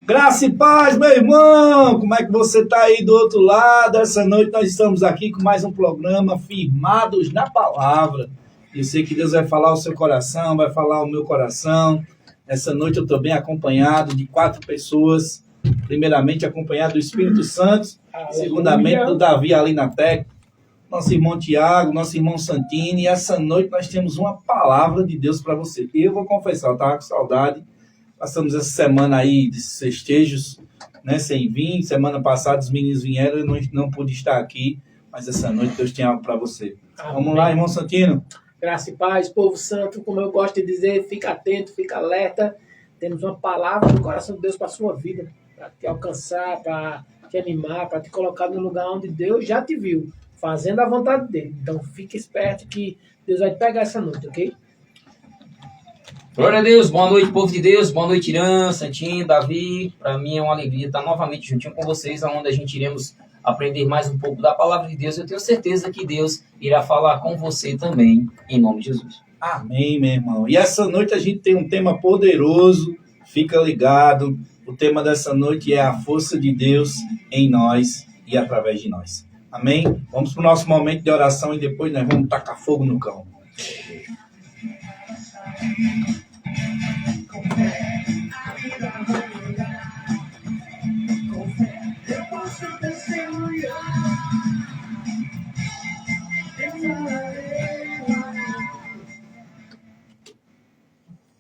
Graça e paz, meu irmão! Como é que você está aí do outro lado? Essa noite nós estamos aqui com mais um programa Firmados na Palavra. Eu sei que Deus vai falar o seu coração, vai falar o meu coração. Essa noite eu estou bem acompanhado de 4 pessoas. Primeiramente, acompanhado do Espírito Santo. Segundamente, do Davi ali na técnica. Nosso irmão Tiago, nosso irmão Santini. E essa noite nós temos uma palavra de Deus para você. Eu vou confessar, eu estava com saudade. Passamos essa semana aí de festejos, né, sem vir. Semana passada os meninos vieram e eu não pude estar aqui. Mas essa noite Deus tem algo para você. Amém. Vamos lá, irmão Santino. Graça e paz, povo santo, como eu gosto de dizer, fica atento, fica alerta. Temos uma palavra do coração de Deus para a sua vida, para te alcançar, para te animar, para te colocar no lugar onde Deus já te viu, fazendo a vontade dele. Então fique esperto que Deus vai te pegar essa noite, ok? Glória a Deus, boa noite, povo de Deus, boa noite, Irã, Santinho, Davi. Para mim é uma alegria estar novamente juntinho com vocês, onde a gente iremos aprender mais um pouco da palavra de Deus. Eu tenho certeza que Deus irá falar com você também, em nome de Jesus. Amém, meu irmão. E essa noite a gente tem um tema poderoso, fica ligado. O tema dessa noite é a força de Deus em nós e através de nós. Amém? Vamos para o nosso momento de oração e depois nós vamos tacar fogo no cão.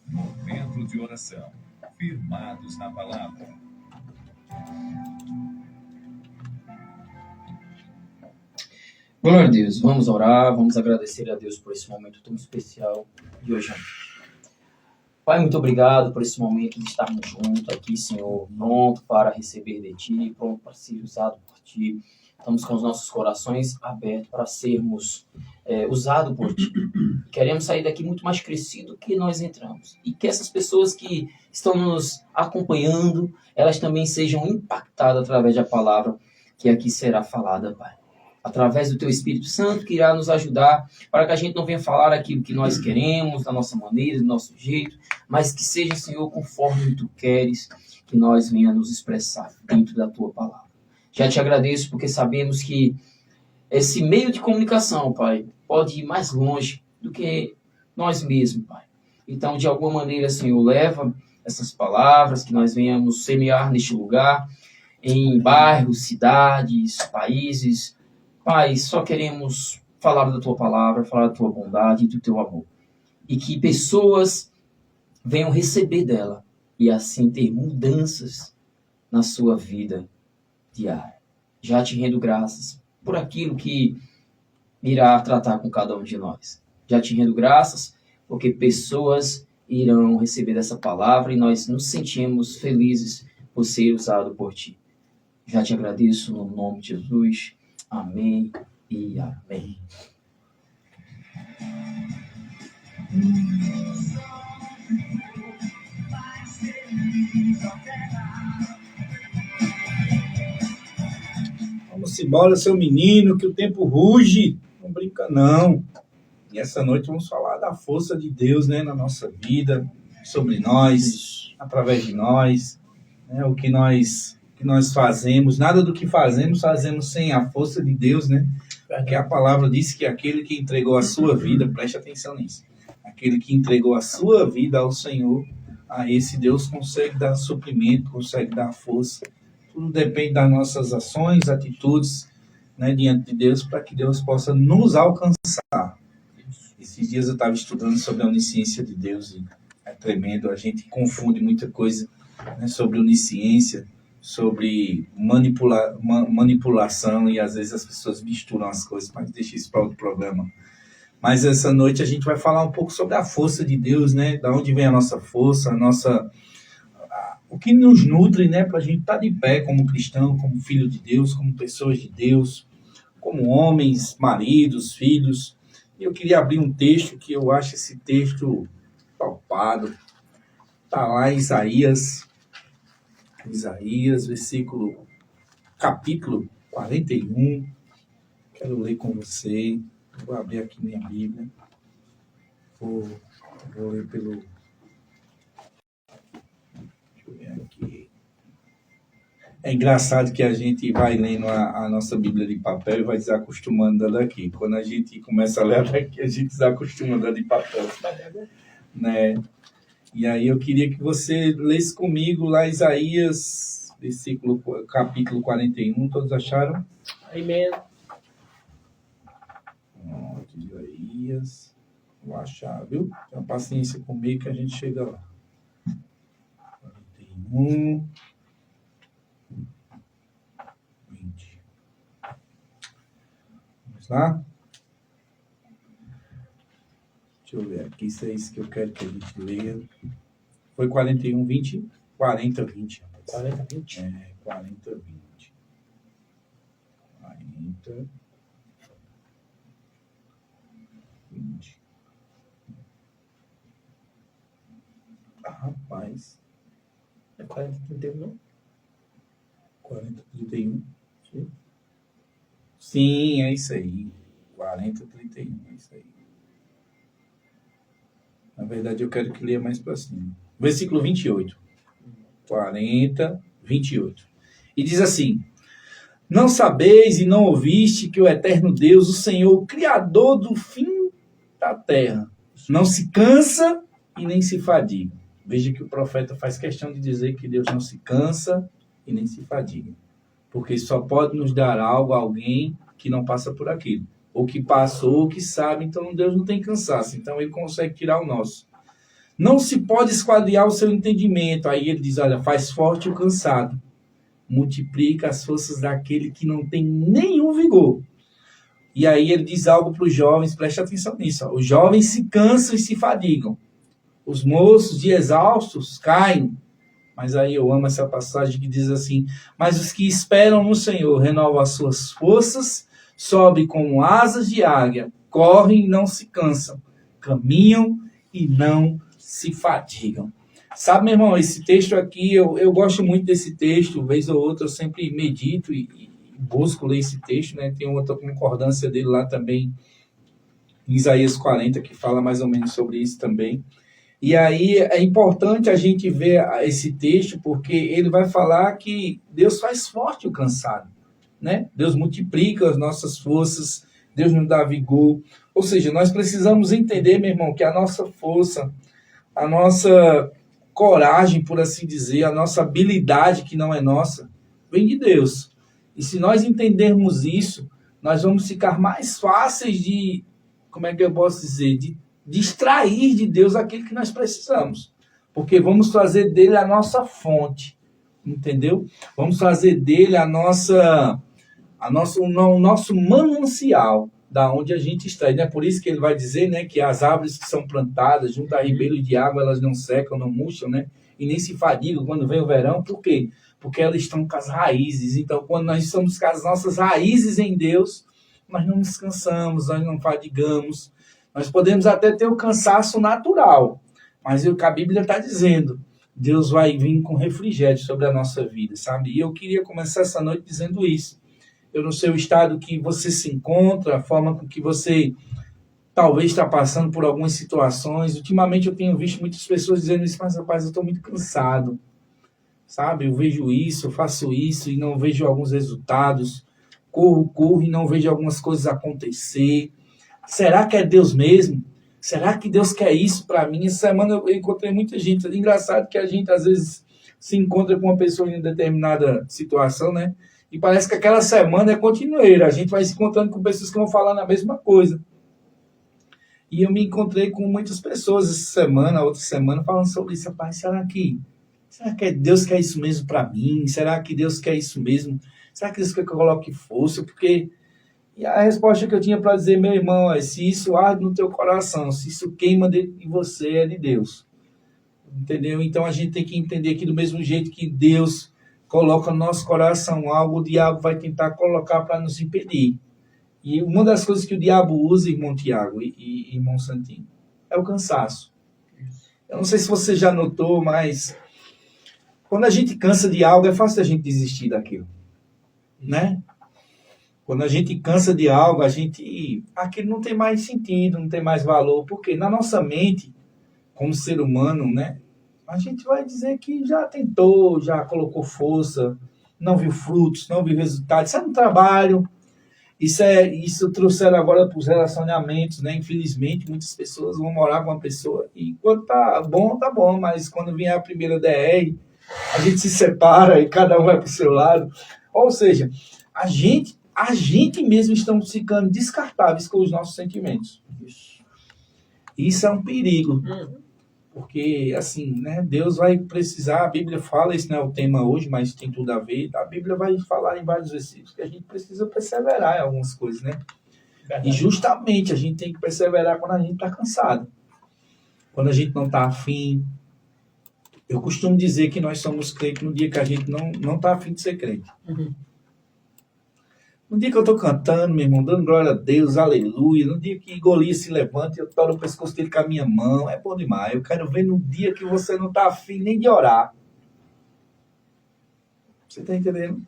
Momento de oração. Firmados na palavra. Glória a Deus, vamos orar, vamos agradecer a Deus por esse momento tão especial de hoje. Pai, muito obrigado por esse momento de estarmos juntos aqui, Senhor, pronto para receber de Ti, pronto para ser usado por Ti. Estamos com os nossos corações abertos para sermos usados por Ti. Queremos sair daqui muito mais crescido que nós entramos. E que essas pessoas que estão nos acompanhando, elas também sejam impactadas através da palavra que aqui será falada, Pai. Através do Teu Espírito Santo, que irá nos ajudar para que a gente não venha falar aquilo que nós queremos, da nossa maneira, do nosso jeito, mas que seja, Senhor, conforme Tu queres, que nós venhamos nos expressar dentro da Tua palavra. Já te agradeço porque sabemos que esse meio de comunicação, Pai, pode ir mais longe do que nós mesmos, Pai. Então, de alguma maneira, Senhor, leva essas palavras, que nós venhamos semear neste lugar, em bairros, cidades, países. Pai, só queremos falar da Tua palavra, falar da Tua bondade e do Teu amor. E que pessoas venham receber dela e assim ter mudanças na sua vida diária. Já te rendo graças por aquilo que irá tratar com cada um de nós. Já te rendo graças porque pessoas irão receber dessa palavra e nós nos sentimos felizes por ser usado por Ti. Já te agradeço no nome de Jesus. Amém e amém. Vamos embora, seu menino, que o tempo ruge. Não brinca, não. E essa noite vamos falar da força de Deus, né, na nossa vida, sobre nós, através de nós, né, o que nós fazemos. Nada do que fazemos sem a força de Deus, né? Porque a palavra diz que aquele que entregou a sua vida, preste atenção nisso, aquele que entregou a sua vida ao Senhor, a esse Deus consegue dar suprimento, consegue dar força. Tudo depende das nossas ações, atitudes, né, diante de Deus, para que Deus possa nos alcançar. Esses dias eu estava estudando sobre a onisciência de Deus e é tremendo, a gente confunde muita coisa, né, sobre onisciência, sobre manipulação, e às vezes as pessoas misturam as coisas, mas deixa isso para outro programa. Mas essa noite a gente vai falar um pouco sobre a força de Deus, né? Da onde vem a nossa força, o que nos nutre, né? Para a gente estar de pé como cristão, como filho de Deus, como pessoas de Deus, como homens, maridos, filhos. E eu queria abrir um texto que eu acho esse texto topado. Está lá em Isaías, capítulo 41. Quero ler com você. Vou abrir aqui minha Bíblia. Vou ler pelo... Deixa eu ver aqui. É engraçado que a gente vai lendo a nossa Bíblia de papel e vai desacostumando da daqui. Quando a gente começa a ler daqui, a gente desacostuma da de papel, né? E aí eu queria que você lesse comigo lá Isaías, capítulo 41, todos acharam? Amém. Isaías, vou achar, viu? Tenha paciência comigo que a gente chega lá. 41... 20. Vamos lá? Deixa eu ver aqui se é isso que eu quero que a gente leia. Foi 41, 20? 40, 20. 40, 20. É, 40, 20. 40, 20. Ah, rapaz. É 40, 31, não? 40, 31. Sim, é isso aí. 40, 31, é isso aí. Na verdade, eu quero que leia mais para cima. Versículo 28. 40, 28. E diz assim: não sabeis e não ouviste que o eterno Deus, o Senhor, o Criador do fim da terra, não se cansa e nem se fadiga. Veja que o profeta faz questão de dizer que Deus não se cansa e nem se fadiga. Porque só pode nos dar algo a alguém que não passa por aquilo. Ou que passou, ou que sabe. Então Deus não tem cansaço. Então Ele consegue tirar o nosso. Não se pode esquadriar o seu entendimento. Aí Ele diz, olha, faz forte o cansado. Multiplica as forças daquele que não tem nenhum vigor. E aí Ele diz algo para os jovens, preste atenção nisso. Ó. Os jovens se cansam e se fadigam. Os moços de exaustos caem. Mas aí eu amo essa passagem que diz assim: mas os que esperam no Senhor renovam as suas forças, sobem como asas de águia, correm e não se cansam, caminham e não se fatigam. Sabe, meu irmão, esse texto aqui, eu gosto muito desse texto, vez ou outra eu sempre medito e busco ler esse texto, né? Tem outra concordância dele lá também, em Isaías 40, que fala mais ou menos sobre isso também. E aí é importante a gente ver esse texto, porque ele vai falar que Deus faz forte o cansado, né? Deus multiplica as nossas forças, Deus nos dá vigor. Ou seja, nós precisamos entender, meu irmão, que a nossa força, a nossa coragem, por assim dizer, a nossa habilidade, que não é nossa, vem de Deus. E se nós entendermos isso, nós vamos ficar mais fáceis de, como é que eu posso dizer, de extrair de Deus aquilo que nós precisamos. Porque vamos fazer dele a nossa fonte. Entendeu? Vamos fazer dele o nosso manancial, da onde a gente extrai. É por isso que ele vai dizer, né, que as árvores que são plantadas junto a ribeiro de água, elas não secam, não murcham, né? E nem se fadigam quando vem o verão. Por quê? Porque elas estão com as raízes. Então, quando nós estamos com as nossas raízes em Deus, nós não descansamos, nós não fadigamos. Nós podemos até ter o cansaço natural, mas o que a Bíblia está dizendo, Deus vai vir com refrigério sobre a nossa vida, sabe? E eu queria começar essa noite dizendo isso. Eu não sei o estado que você se encontra, a forma com que você talvez está passando por algumas situações. Ultimamente eu tenho visto muitas pessoas dizendo isso, mas rapaz, eu estou muito cansado, sabe? Eu vejo isso, eu faço isso e não vejo alguns resultados. Corro e não vejo algumas coisas acontecer. Será que é Deus mesmo? Será que Deus quer isso para mim? Essa semana eu encontrei muita gente. É engraçado que a gente, às vezes, se encontra com uma pessoa em determinada situação, né? E parece que aquela semana é continueira. A gente vai se encontrando com pessoas que vão falando a mesma coisa. E eu me encontrei com muitas pessoas essa semana, outra semana, falando sobre isso. Rapaz, será que Deus quer isso mesmo para mim? Será que Deus quer isso mesmo? Será que Deus quer que eu coloque força? Porque... E a resposta que eu tinha para dizer, meu irmão, é: se isso arde no teu coração, se isso queima dentro de você, é de Deus. Entendeu? Então a gente tem que entender que do mesmo jeito que Deus coloca no nosso coração algo, o diabo vai tentar colocar para nos impedir. E uma das coisas que o diabo usa, irmão Tiago e irmão Santinho, é o cansaço. Eu não sei se você já notou, mas quando a gente cansa de algo, é fácil a gente desistir daquilo, né? Quando a gente cansa de algo, aquilo não tem mais sentido, não tem mais valor, porque na nossa mente, como ser humano, né, a gente vai dizer que já tentou, já colocou força, não viu frutos, não viu resultados. Isso é um trabalho. Isso trouxeram agora para os relacionamentos, né? Infelizmente, muitas pessoas vão morar com uma pessoa e quando tá bom, mas quando vier a primeira DR, a gente se separa e cada um vai para o seu lado. Ou seja, a gente mesmo estamos ficando descartáveis com os nossos sentimentos. Isso é um perigo. Porque, assim, né, Deus vai precisar, a Bíblia fala, esse não é o tema hoje, mas tem tudo a ver, a Bíblia vai falar em vários versículos que a gente precisa perseverar em algumas coisas, né? E justamente a gente tem que perseverar quando a gente está cansado. Quando a gente não está afim. Eu costumo dizer que nós somos crentes no dia que a gente não está afim de ser crente. No dia que eu estou cantando, meu irmão, dando glória a Deus, aleluia, no dia que Golias se levanta e eu toro o pescoço dele com a minha mão, é bom demais. Eu quero ver no dia que você não está afim nem de orar. Você está entendendo?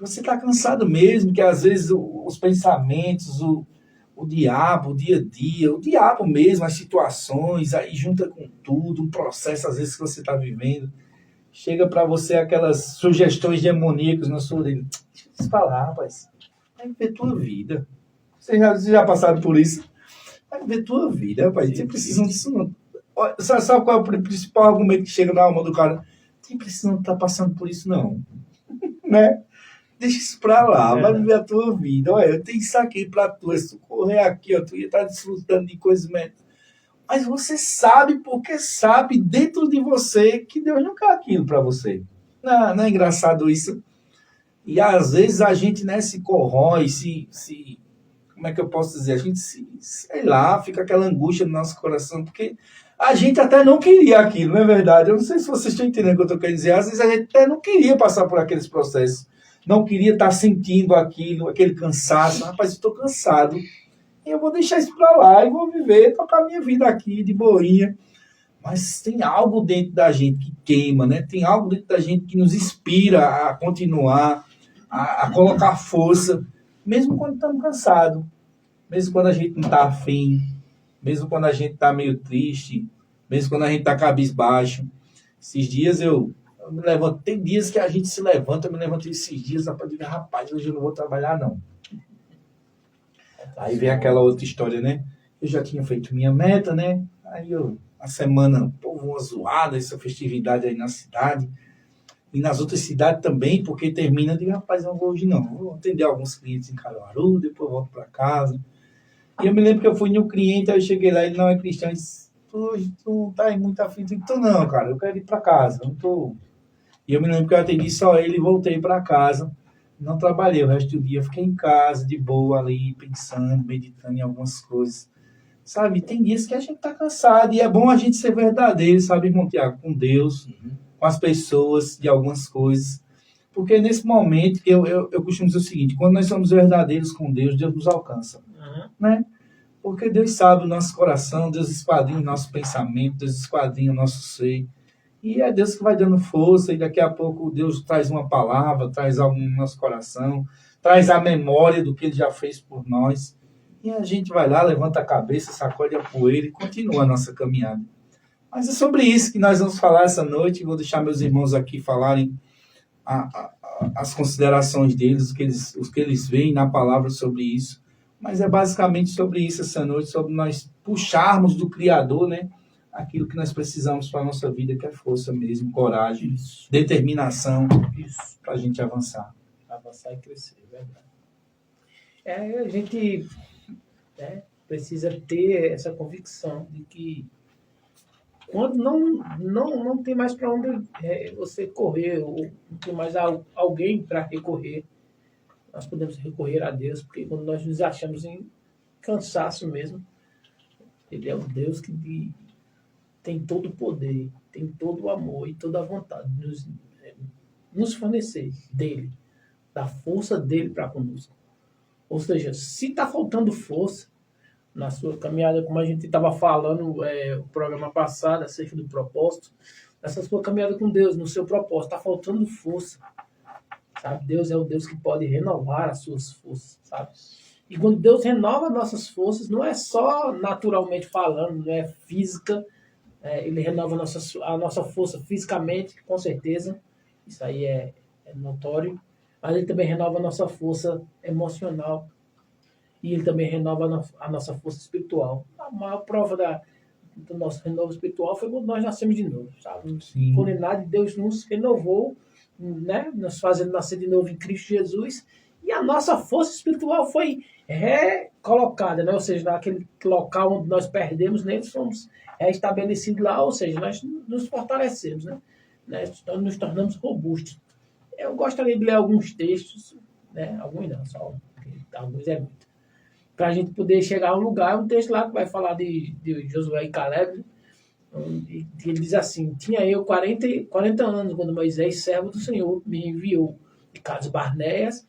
Você está cansado mesmo, que às vezes os pensamentos, o diabo, o dia a dia, o diabo mesmo, as situações, aí junta com tudo, um processo às vezes que você está vivendo, chega para você aquelas sugestões demoníacas na sua orelha. Deixa eu te falar, rapaz. Vai ver tua vida. Vocês já passaram por isso? Vai ver tua vida, rapaz. Você precisa disso não. Sabe qual é o principal argumento que chega na alma do cara? Você precisa não estar passando por isso, não. Né? Deixa isso pra lá, vai viver a tua vida. Olha, eu tenho isso aqui pra tu. Se tu correr aqui, ó, tu ia estar desfrutando de coisas melhores. Mas você sabe, porque sabe dentro de você que Deus não quer aquilo pra você. Não é engraçado isso? E às vezes a gente, né, se corrói, como é que eu posso dizer? A gente sei lá, fica aquela angústia no nosso coração, porque a gente até não queria aquilo, não é verdade? Eu não sei se vocês estão entendendo o que eu estou querendo dizer. Às vezes a gente até não queria passar por aqueles processos, não queria estar sentindo aquilo, aquele cansaço. Rapaz, eu estou cansado, e eu vou deixar isso para lá e vou viver, tocar minha vida aqui de boinha. Mas tem algo dentro da gente que queima, né? Tem algo dentro da gente que nos inspira a continuar, a colocar força, mesmo quando estamos cansados, mesmo quando a gente não está afim, mesmo quando a gente está meio triste, mesmo quando a gente está cabisbaixo. Esses dias eu me levanto, tem dias que a gente se levanta, eu me levantei esses dias, rapaz, hoje eu não vou trabalhar não. Aí vem aquela outra história, né? Eu já tinha feito minha meta, né? Aí a semana, uma zoada, essa festividade aí na cidade, e nas outras cidades também, porque termina de, rapaz, eu não vou hoje não, vou atender alguns clientes em Caruaru, depois volto para casa. E eu me lembro que eu fui no cliente, aí eu cheguei lá, ele não é cristão, ele disse, tu não tá aí muito afim, eu disse, não, cara, eu quero ir para casa, eu não tô... E eu me lembro que eu atendi só ele e voltei para casa, não trabalhei o resto do dia, fiquei em casa, de boa ali, pensando, meditando em algumas coisas. Sabe, tem dias que a gente tá cansado, e é bom a gente ser verdadeiro, sabe, irmão Tiago, com Deus, com as pessoas, de algumas coisas. Porque nesse momento, eu costumo dizer o seguinte, quando nós somos verdadeiros com Deus, Deus nos alcança. Né? Porque Deus sabe o nosso coração, Deus esquadrinha o nosso pensamento, Deus esquadrinha o nosso ser. E é Deus que vai dando força, e daqui a pouco Deus traz uma palavra, traz algo no nosso coração, traz a memória do que Ele já fez por nós. E a gente vai lá, levanta a cabeça, sacode a poeira e continua a nossa caminhada. Mas é sobre isso que nós vamos falar essa noite. Vou deixar meus irmãos aqui falarem as considerações deles, os que eles veem na palavra sobre isso. Mas é basicamente sobre isso essa noite, sobre nós puxarmos do Criador, né, aquilo que nós precisamos para a nossa vida, que é força mesmo, coragem, determinação, para a gente avançar. Avançar e crescer, é verdade. A gente precisa ter essa convicção de que quando não tem mais para onde você correr, ou não tem mais alguém para recorrer, nós podemos recorrer a Deus, porque quando nós nos achamos em cansaço mesmo, Ele é o Deus que tem todo o poder, tem todo o amor e toda a vontade de nos fornecer dele, da força dele para conosco. Ou seja, se está faltando força na sua caminhada, como a gente estava falando o programa passado, acerca do propósito, nessa sua caminhada com Deus, no seu propósito, está faltando força, sabe? Deus é o Deus que pode renovar as suas forças, sabe? E quando Deus renova nossas forças, não é só naturalmente falando, não é física, Ele renova a nossa força fisicamente, com certeza, isso aí é notório, mas ele também renova a nossa força emocional e ele também renova a nossa força espiritual. A maior prova do nosso renovo espiritual foi quando nós nascemos de novo, sabe? Sim. Condenado, Deus nos renovou, né? Nos fazendo nascer de novo em Cristo Jesus, e a nossa força espiritual foi recolocada, né? Ou seja, naquele local onde nós perdemos, nele fomos restabelecidos lá, ou seja, nós nos fortalecemos, né? Nós nos tornamos robustos. Eu gostaria de ler alguns textos, né? Alguns não, só alguns é muito. Para a gente poder chegar a um lugar, um texto lá que vai falar de Josué e Caleb, e ele diz assim: tinha eu 40 anos quando Moisés, servo do Senhor, me enviou de Cades Barneias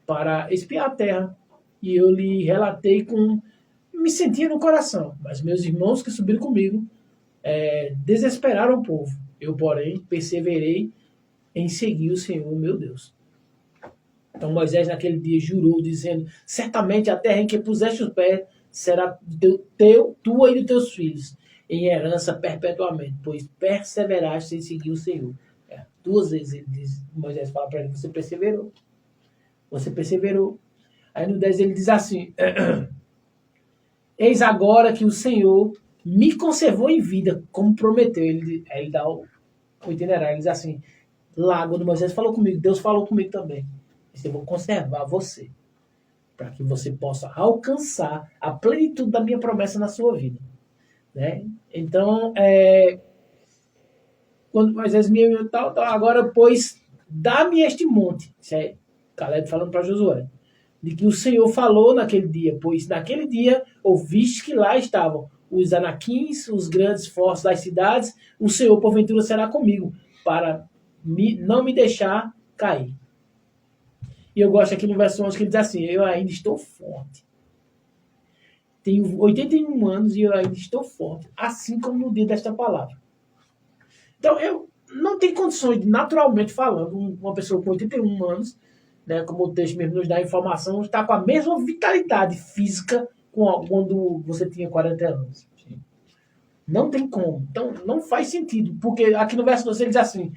para espiar a terra, e eu lhe relatei me sentia no coração, mas meus irmãos que subiram comigo desesperaram o povo. Eu, porém, perseverei em seguir o Senhor, meu Deus. Então Moisés naquele dia jurou, dizendo: certamente a terra em que puseste os pés será tua e dos teus filhos, em herança perpetuamente, pois perseveraste em seguir o Senhor. 2 vezes Moisés fala para ele: você perseverou. Você perseverou. Aí no 10 ele diz assim: eis agora que o Senhor me conservou em vida, como prometeu. Aí ele dá o itinerário, ele diz assim: lá quando Moisés falou comigo, Deus falou comigo também. Eu vou conservar você, para que você possa alcançar a plenitude da minha promessa na sua vida. Né? Então, quando Moisés me enviou tal, agora, pois, dá-me este monte. Isso é Caleb falando para Josué. De que o Senhor falou naquele dia, pois naquele dia ouviste que lá estavam os anaquins, os grandes fortes das cidades, o Senhor, porventura, será comigo, para não me deixar cair. E eu gosto aqui no verso 11 que ele diz assim: eu ainda estou forte. Tenho 81 anos e eu ainda estou forte, assim como no dia desta palavra. Então, eu não tenho condições de, naturalmente falando, uma pessoa com 81 anos, né, como o texto mesmo nos dá a informação, está com a mesma vitalidade física quando você tinha 40 anos. Não tem como. Então, não faz sentido. Porque aqui no verso 12 ele diz assim: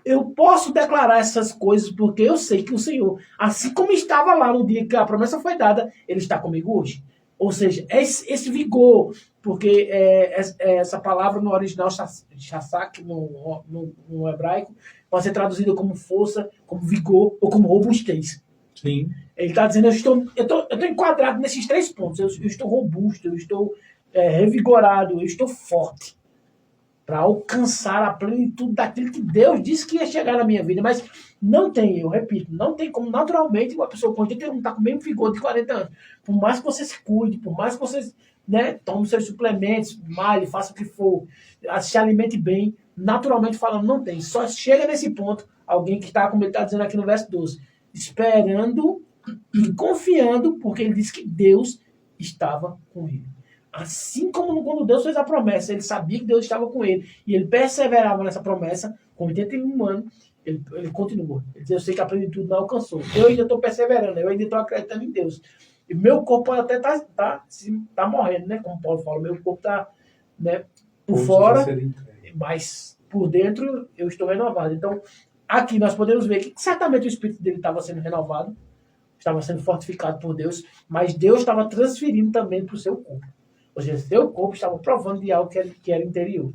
eu posso declarar essas coisas porque eu sei que o Senhor, assim como estava lá no dia que a promessa foi dada, Ele está comigo hoje. Ou seja, esse vigor, porque essa palavra no original, shassak, no hebraico, pode ser traduzida como força, como vigor ou como robustez. Sim. Ele está dizendo: eu estou enquadrado nesses 3 pontos. Eu estou robusto, eu estou revigorado, eu estou forte, para alcançar a plenitude daquilo que Deus disse que ia chegar na minha vida. Mas não tem, eu repito, não tem como naturalmente uma pessoa com 81 está com o mesmo vigor de 40 anos. Por mais que você se cuide, por mais que você, né, tome seus suplementos, malhe, faça o que for, se alimente bem, naturalmente falando, não tem. Só chega nesse ponto alguém que está, como ele está dizendo aqui no verso 12, esperando e confiando, porque ele disse que Deus estava com ele. Assim como quando Deus fez a promessa, ele sabia que Deus estava com ele, e ele perseverava nessa promessa, com 81 anos, ele continuou. Ele disse: eu sei que a plenitude não alcançou. Eu ainda estou perseverando, eu ainda estou acreditando em Deus. E meu corpo pode até tá morrendo, né? Como Paulo fala, meu corpo está, né, por fora, mas por dentro eu estou renovado. Então, aqui nós podemos ver que certamente o espírito dele estava sendo renovado, estava sendo fortificado por Deus, mas Deus estava transferindo também para o seu corpo. Ou seja, seu corpo estava provando de algo que era interior.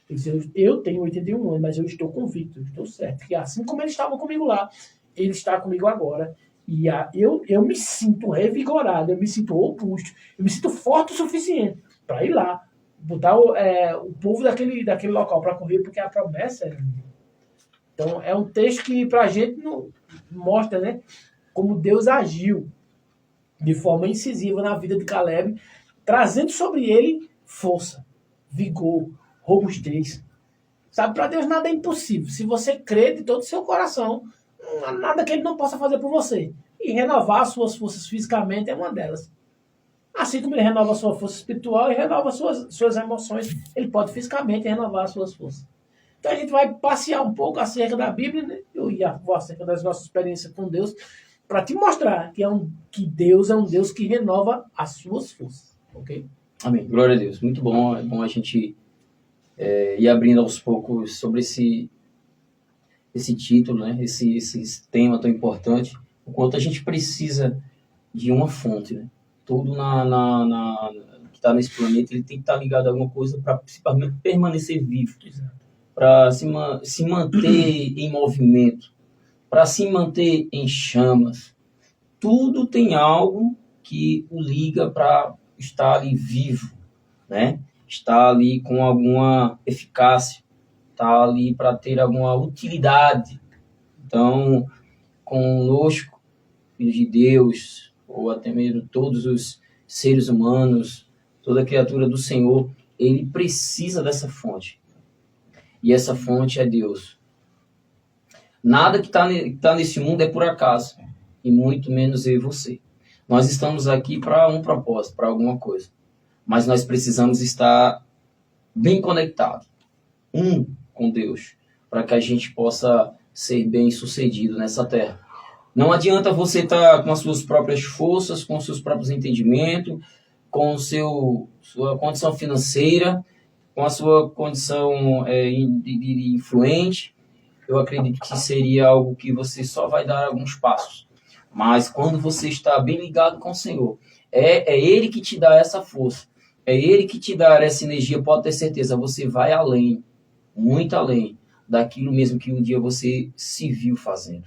Ele disse: eu tenho 81 anos, mas eu estou convicto, eu estou certo, que assim como ele estava comigo lá, ele está comigo agora. E eu me sinto revigorado, eu me sinto robusto, eu me sinto forte o suficiente para ir lá, botar o povo daquele local para correr, porque a promessa é. Então, é um texto que para a gente não mostra, né, como Deus agiu de forma incisiva na vida de Caleb, trazendo sobre ele força, vigor, robustez. Sabe, para Deus nada é impossível. Se você crê de todo o seu coração, não há nada que ele não possa fazer por você. E renovar as suas forças fisicamente é uma delas. Assim como ele renova a sua força espiritual e renova suas emoções, ele pode fisicamente renovar as suas forças. Então a gente vai passear um pouco acerca da Bíblia, né? Eu ia acerca das nossas experiências com Deus, para te mostrar que Deus é um Deus que renova as suas forças. Ok? Amém. Glória a Deus. Muito bom. É bom a gente ir abrindo aos poucos sobre esse esse título, né? Esse tema tão importante, o quanto a gente precisa de uma fonte, né? Tudo que está nesse planeta, ele tem que estar ligado a alguma coisa para principalmente permanecer vivo, para se manter em movimento, para se manter em chamas. Tudo tem algo que o liga para estar ali vivo, né? Estar ali com alguma eficácia, estar ali para ter alguma utilidade. Então, conosco, filhos de Deus, ou até mesmo todos os seres humanos, toda criatura do Senhor, ele precisa dessa fonte. E essa fonte é Deus. Nada que tá nesse mundo é por acaso, e muito menos eu e você. Nós estamos aqui para um propósito, para alguma coisa. Mas nós precisamos estar bem conectados, com Deus, para que a gente possa ser bem sucedido nessa terra. Não adianta você estar com as suas próprias forças, com os seus próprios entendimentos, com sua condição financeira, com a sua condição de influente. Eu acredito que seria algo que você só vai dar alguns passos. Mas quando você está bem ligado com o Senhor, é Ele que te dá essa força, é Ele que te dá essa energia, pode ter certeza, você vai além, muito além daquilo mesmo que um dia você se viu fazendo,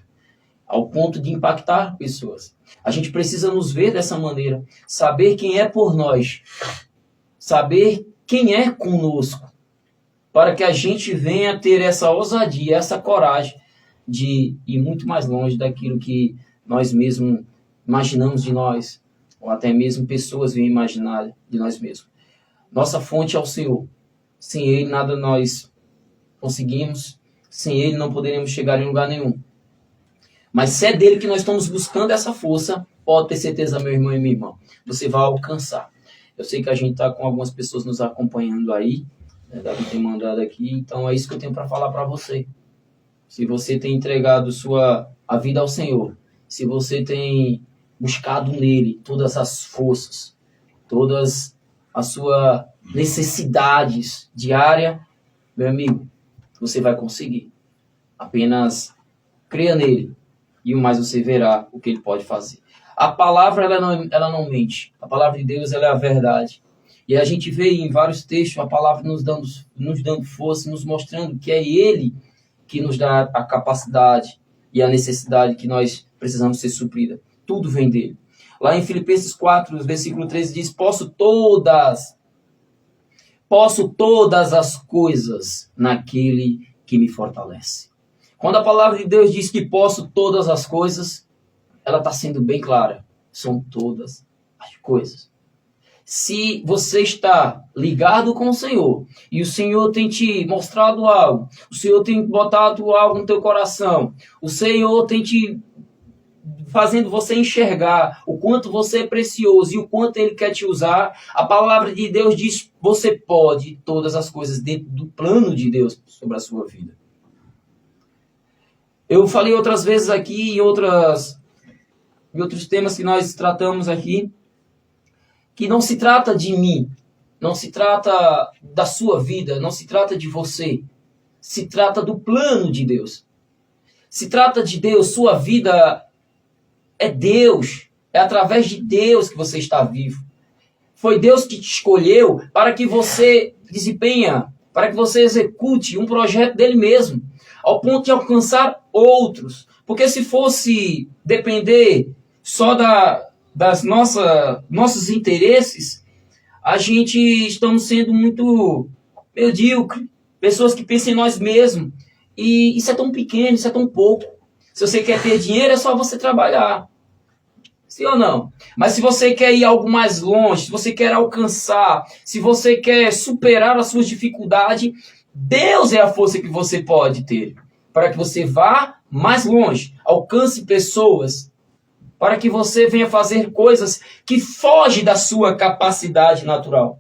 ao ponto de impactar pessoas. A gente precisa nos ver dessa maneira, saber quem é por nós, saber quem é conosco, para que a gente venha ter essa ousadia, essa coragem de ir muito mais longe daquilo que nós mesmos imaginamos de nós, ou até mesmo pessoas vêm imaginar de nós mesmos. Nossa fonte é o Senhor. Sem Ele nada nós conseguimos, sem Ele não poderemos chegar em lugar nenhum. Mas se é dele que nós estamos buscando essa força, pode ter certeza, meu irmão e minha irmã, você vai alcançar. Eu sei que a gente está com algumas pessoas nos acompanhando aí, né, Davi tem mandado aqui, então é isso que eu tenho para falar para você. Se você tem entregado a vida ao Senhor, se você tem buscado nele todas as forças, todas as suas necessidades diárias, meu amigo, você vai conseguir. Apenas creia nele e o mais você verá o que ele pode fazer. A palavra ela não mente. A palavra de Deus ela é a verdade. E a gente vê em vários textos a palavra nos dando força, nos mostrando que é ele que nos dá a capacidade e a necessidade que nós precisamos ser suprida. Tudo vem dele. Lá em Filipenses 4, versículo 13 diz: posso todas as coisas naquele que me fortalece. Quando a palavra de Deus diz que posso todas as coisas, ela está sendo bem clara. São todas as coisas. Se você está ligado com o Senhor, e o Senhor tem te mostrado algo, o Senhor tem botado algo no teu coração, o Senhor tem te fazendo você enxergar o quanto você é precioso e o quanto Ele quer te usar, a palavra de Deus diz: você pode todas as coisas dentro do plano de Deus sobre a sua vida. Eu falei outras vezes aqui, em outros temas que nós tratamos aqui, que não se trata de mim, não se trata da sua vida, não se trata de você, se trata do plano de Deus. Se trata de Deus, sua vida é Deus, é através de Deus que você está vivo. Foi Deus que te escolheu para que você desempenha, para que você execute um projeto dele mesmo, ao ponto de alcançar outros. Porque se fosse depender só das nossos interesses, a gente estamos sendo muito medíocre, pessoas que pensam em nós mesmos. E isso é tão pequeno, isso é tão pouco. Se você quer ter dinheiro, é só você trabalhar. Sim ou não? Mas se você quer ir algo mais longe, se você quer alcançar, se você quer superar as suas dificuldades, Deus é a força que você pode ter para que você vá mais longe, alcance pessoas, para que você venha fazer coisas que fogem da sua capacidade natural.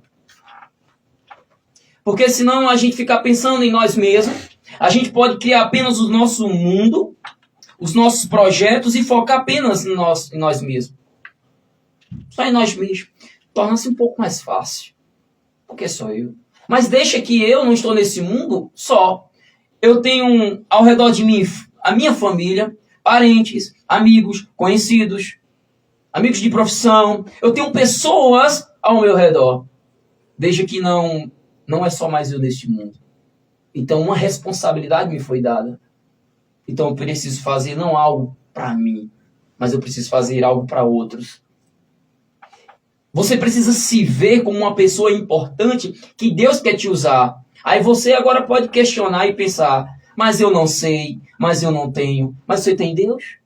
Porque senão a gente fica pensando em nós mesmos, a gente pode criar apenas o nosso mundo, os nossos projetos e focar apenas em nós mesmos. Só em nós mesmos. Torna-se um pouco mais fácil. Porque sou eu. Mas deixa que eu não estou nesse mundo só. eu tenho ao redor de mim a minha família, parentes, amigos, conhecidos, amigos de profissão. Eu tenho pessoas ao meu redor. Veja que não é só mais eu neste mundo. Então, uma responsabilidade me foi dada. Então, eu preciso fazer não algo para mim, mas eu preciso fazer algo para outros. Você precisa se ver como uma pessoa importante que Deus quer te usar. Aí você agora pode questionar e pensar, mas eu não sei, mas eu não tenho. Mas você tem Deus?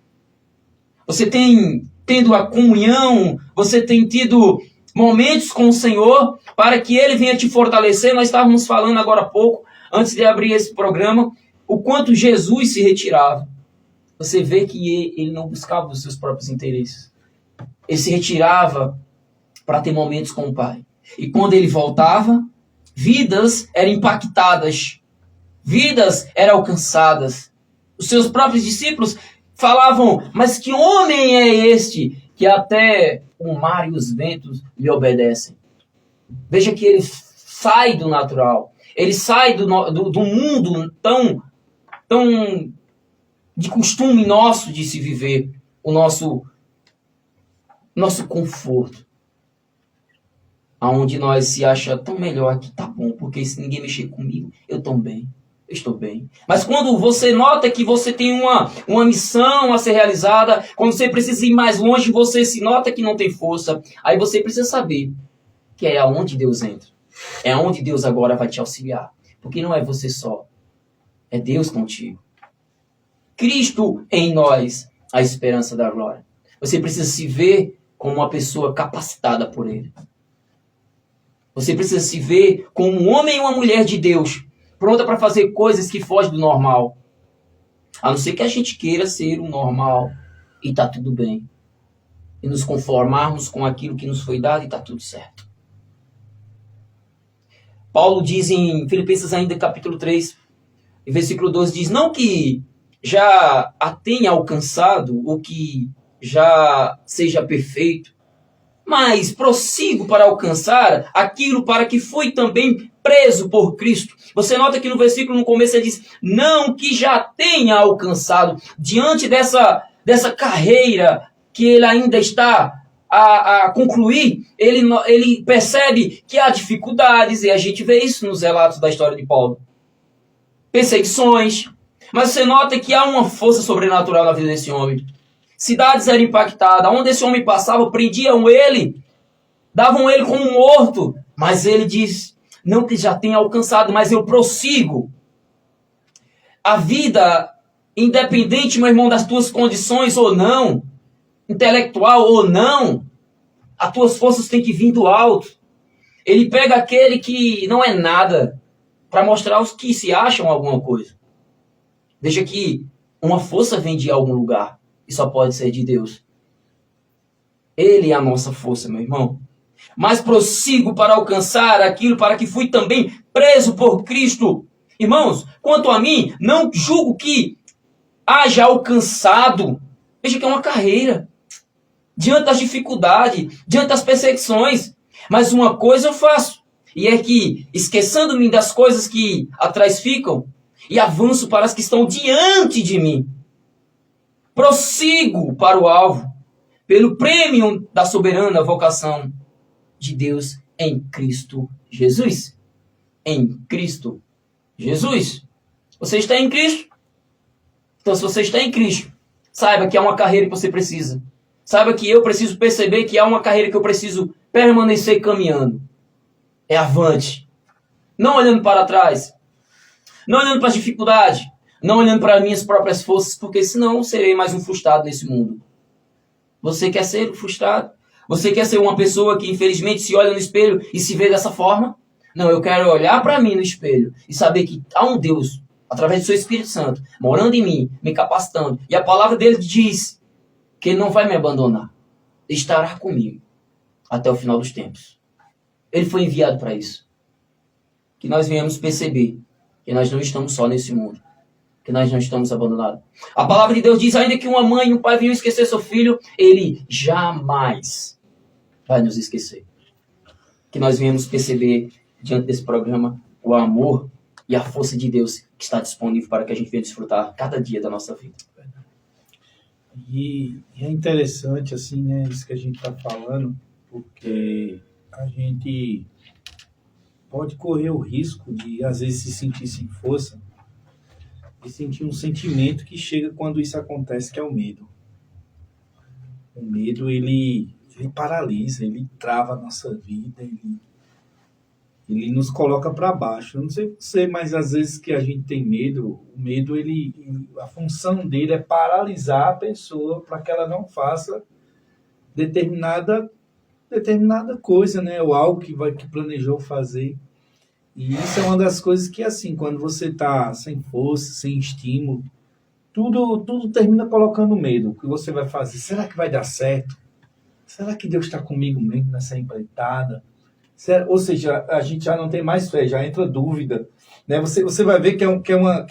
Você tem tendo a comunhão, você tem tido momentos com o Senhor para que Ele venha te fortalecer. Nós estávamos falando agora há pouco, antes de abrir esse programa, o quanto Jesus se retirava. Você vê que ele não buscava os seus próprios interesses. Ele se retirava para ter momentos com o Pai. E quando ele voltava, vidas eram impactadas, vidas eram alcançadas. Os seus próprios discípulos falavam, mas que homem é este que até o mar e os ventos lhe obedecem? Veja que ele sai do natural, ele sai do mundo tão de costume nosso de se viver, o nosso conforto. Aonde nós se acha tão melhor aqui, tá bom, porque se ninguém mexer comigo, eu estou bem. Mas quando você nota que você tem uma missão a ser realizada, quando você precisa ir mais longe, você se nota que não tem força, aí você precisa saber que é aonde Deus entra. É aonde Deus agora vai te auxiliar. Porque não é você só, é Deus contigo. Cristo em nós, a esperança da glória. Você precisa se ver como uma pessoa capacitada por Ele. Você precisa se ver como um homem e uma mulher de Deus, pronta para fazer coisas que fogem do normal. A não ser que a gente queira ser o normal e está tudo bem. E nos conformarmos com aquilo que nos foi dado e está tudo certo. Paulo diz em Filipenses ainda capítulo 3, versículo 12, diz, não que já a tenha alcançado, ou que já seja perfeito, mas prossigo para alcançar aquilo para que fui também preso por Cristo. Você nota que no versículo no começo ele diz, não que já tenha alcançado, diante dessa carreira que ele ainda está a concluir, ele percebe que há dificuldades, e a gente vê isso nos relatos da história de Paulo. Perseguições, mas você nota que há uma força sobrenatural na vida desse homem. Cidades eram impactadas, onde esse homem passava, prendiam ele, davam ele como morto, mas ele diz, não que já tenha alcançado, mas eu prossigo. A vida, independente, meu irmão, das tuas condições ou não, intelectual ou não, as tuas forças têm que vir do alto. Ele pega aquele que não é nada, para mostrar aos que se acham alguma coisa. Veja que uma força vem de algum lugar. E só pode ser de Deus. Ele é a nossa força, meu irmão. Mas prossigo para alcançar aquilo para que fui também preso por Cristo. Irmãos, quanto a mim, não julgo que haja alcançado. Veja que é uma carreira. Diante das dificuldades, diante das perseguições. Mas uma coisa eu faço. E é que, esquecendo-me das coisas que atrás ficam, e avanço para as que estão diante de mim. Prossigo para o alvo, pelo prêmio da soberana vocação de Deus em Cristo Jesus. Em Cristo Jesus. Você está em Cristo? Então, se você está em Cristo, saiba que há uma carreira que você precisa. Saiba que eu preciso perceber que há uma carreira que eu preciso permanecer caminhando. É avante. Não olhando para trás. Não olhando para as dificuldades. Não olhando para minhas próprias forças, porque senão eu serei mais um frustrado nesse mundo. Você quer ser frustrado? Você quer ser uma pessoa que infelizmente se olha no espelho e se vê dessa forma? Não, eu quero olhar para mim no espelho e saber que há um Deus, através do seu Espírito Santo, morando em mim, me capacitando. E a palavra dele diz que ele não vai me abandonar. Estará comigo até o final dos tempos. Ele foi enviado para isso. Que nós venhamos perceber que nós não estamos só nesse mundo. Que nós não estamos abandonados. A palavra de Deus diz, ainda que uma mãe e um pai venham esquecer seu filho, ele jamais vai nos esquecer. Que nós venhamos perceber, diante desse programa, o amor e a força de Deus que está disponível para que a gente venha desfrutar cada dia da nossa vida. E é interessante, assim, né, isso que a gente está falando, porque a gente pode correr o risco de, às vezes, se sentir sem força e sentir um sentimento que chega quando isso acontece, que é o medo. O medo, ele paralisa, ele trava a nossa vida, ele nos coloca para baixo. Eu não sei você, mas às vezes que a gente tem medo, o medo, a função dele é paralisar a pessoa para que ela não faça determinada coisa, né? Ou algo que planejou fazer. E isso é uma das coisas que, assim, quando você está sem força, sem estímulo, tudo termina colocando medo. O que você vai fazer? Será que vai dar certo? Será que Deus está comigo mesmo nessa empreitada? Ou seja, a gente já não tem mais fé, já entra dúvida, né? Você vai ver que é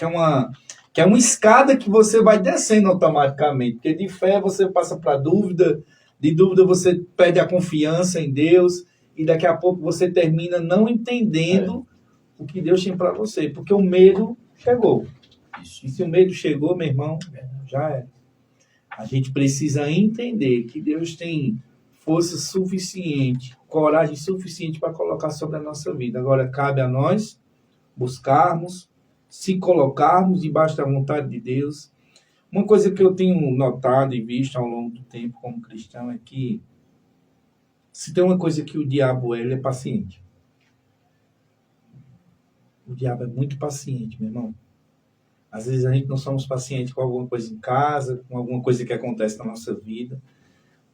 uma escada que você vai descendo automaticamente, porque de fé você passa para dúvida, de dúvida você perde a confiança em Deus, e daqui a pouco você termina não entendendo o que Deus tem para você, porque o medo chegou. E se o medo chegou, meu irmão, já é. A gente precisa entender que Deus tem força suficiente, coragem suficiente para colocar sobre a nossa vida. Agora, cabe a nós buscarmos, se colocarmos debaixo da vontade de Deus. Uma coisa que eu tenho notado e visto ao longo do tempo como cristão é que se tem uma coisa que o diabo ele é paciente. O diabo é muito paciente, meu irmão. Às vezes a gente não somos pacientes com alguma coisa em casa, com alguma coisa que acontece na nossa vida.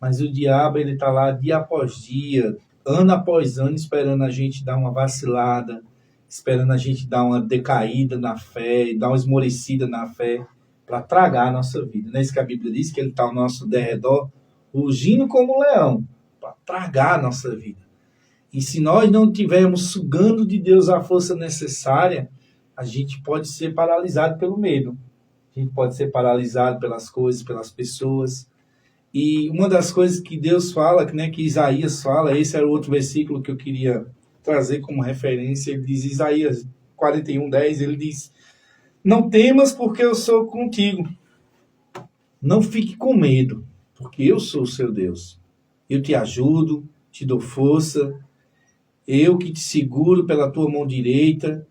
Mas o diabo, ele está lá dia após dia, ano após ano, esperando a gente dar uma vacilada, esperando a gente dar uma decaída na fé, dar uma esmorecida na fé, para tragar a nossa vida. Não é isso que a Bíblia diz, que ele está ao nosso derredor, rugindo como um leão, para tragar a nossa vida. E se nós não estivermos sugando de Deus a força necessária, a gente pode ser paralisado pelo medo. A gente pode ser paralisado pelas coisas, pelas pessoas. E uma das coisas que Deus fala, né, que Isaías fala, esse era o outro versículo que eu queria trazer como referência, ele diz, Isaías 41:10, ele diz, não temas porque eu sou contigo, não fique com medo, porque eu sou o seu Deus, eu te ajudo, te dou força, eu que te seguro pela tua mão direita,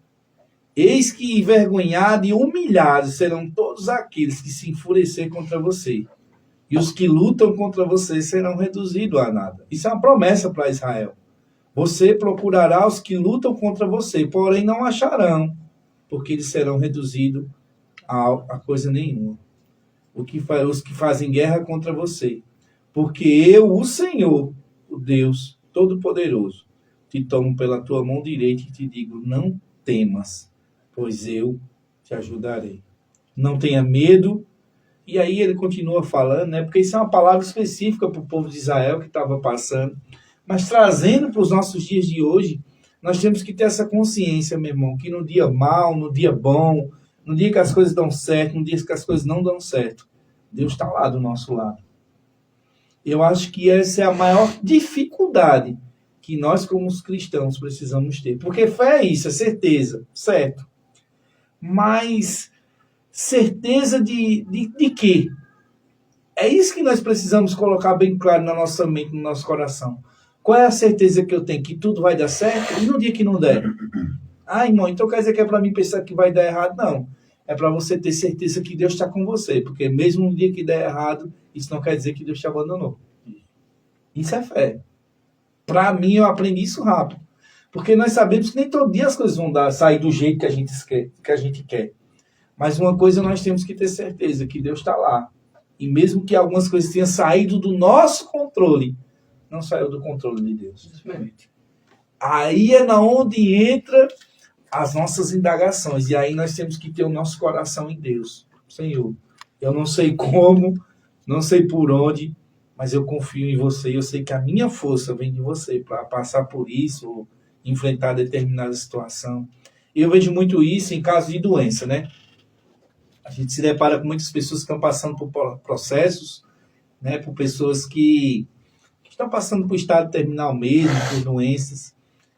eis que envergonhados e humilhados serão todos aqueles que se enfurecer contra você. E os que lutam contra você serão reduzidos a nada. Isso é uma promessa para Israel. Você procurará os que lutam contra você, porém não acharão, porque eles serão reduzidos a coisa nenhuma. Os que fazem guerra contra você. Porque eu, o Senhor, o Deus Todo-Poderoso, te tomo pela tua mão direita e te digo, não temas, pois eu te ajudarei. Não tenha medo. E aí ele continua falando, né? Porque isso é uma palavra específica para o povo de Israel que estava passando. Mas trazendo para os nossos dias de hoje, nós temos que ter essa consciência, meu irmão, que no dia mau, no dia bom, no dia que as coisas dão certo, no dia que as coisas não dão certo, Deus está lá do nosso lado. Eu acho que essa é a maior dificuldade que nós, como os cristãos, precisamos ter. Porque fé é isso, é certeza, certo? Mas certeza de quê? É isso que nós precisamos colocar bem claro na nossa mente, no nosso coração. Qual é a certeza que eu tenho? Que tudo vai dar certo? E no dia que não der? Ah, irmão, então quer dizer que é para mim pensar que vai dar errado? Não. É para você ter certeza que Deus está com você. Porque mesmo no dia que der errado, isso não quer dizer que Deus te abandonou. Isso é fé. Para mim, eu aprendi isso rápido. Porque nós sabemos que nem todo dia as coisas vão sair do jeito que a gente quer. Mas uma coisa nós temos que ter certeza, que Deus está lá. E mesmo que algumas coisas tenham saído do nosso controle, não saiu do controle de Deus. Aí é na onde entra as nossas indagações. E aí nós temos que ter o nosso coração em Deus. Senhor, eu não sei como, não sei por onde, mas eu confio em você. Eu sei que a minha força vem de você para passar por isso, ou enfrentar determinada situação. Eu vejo muito isso em caso de doença, né? A gente se depara com muitas pessoas que estão passando por processos, né, por pessoas que estão passando por estado terminal mesmo, por doenças.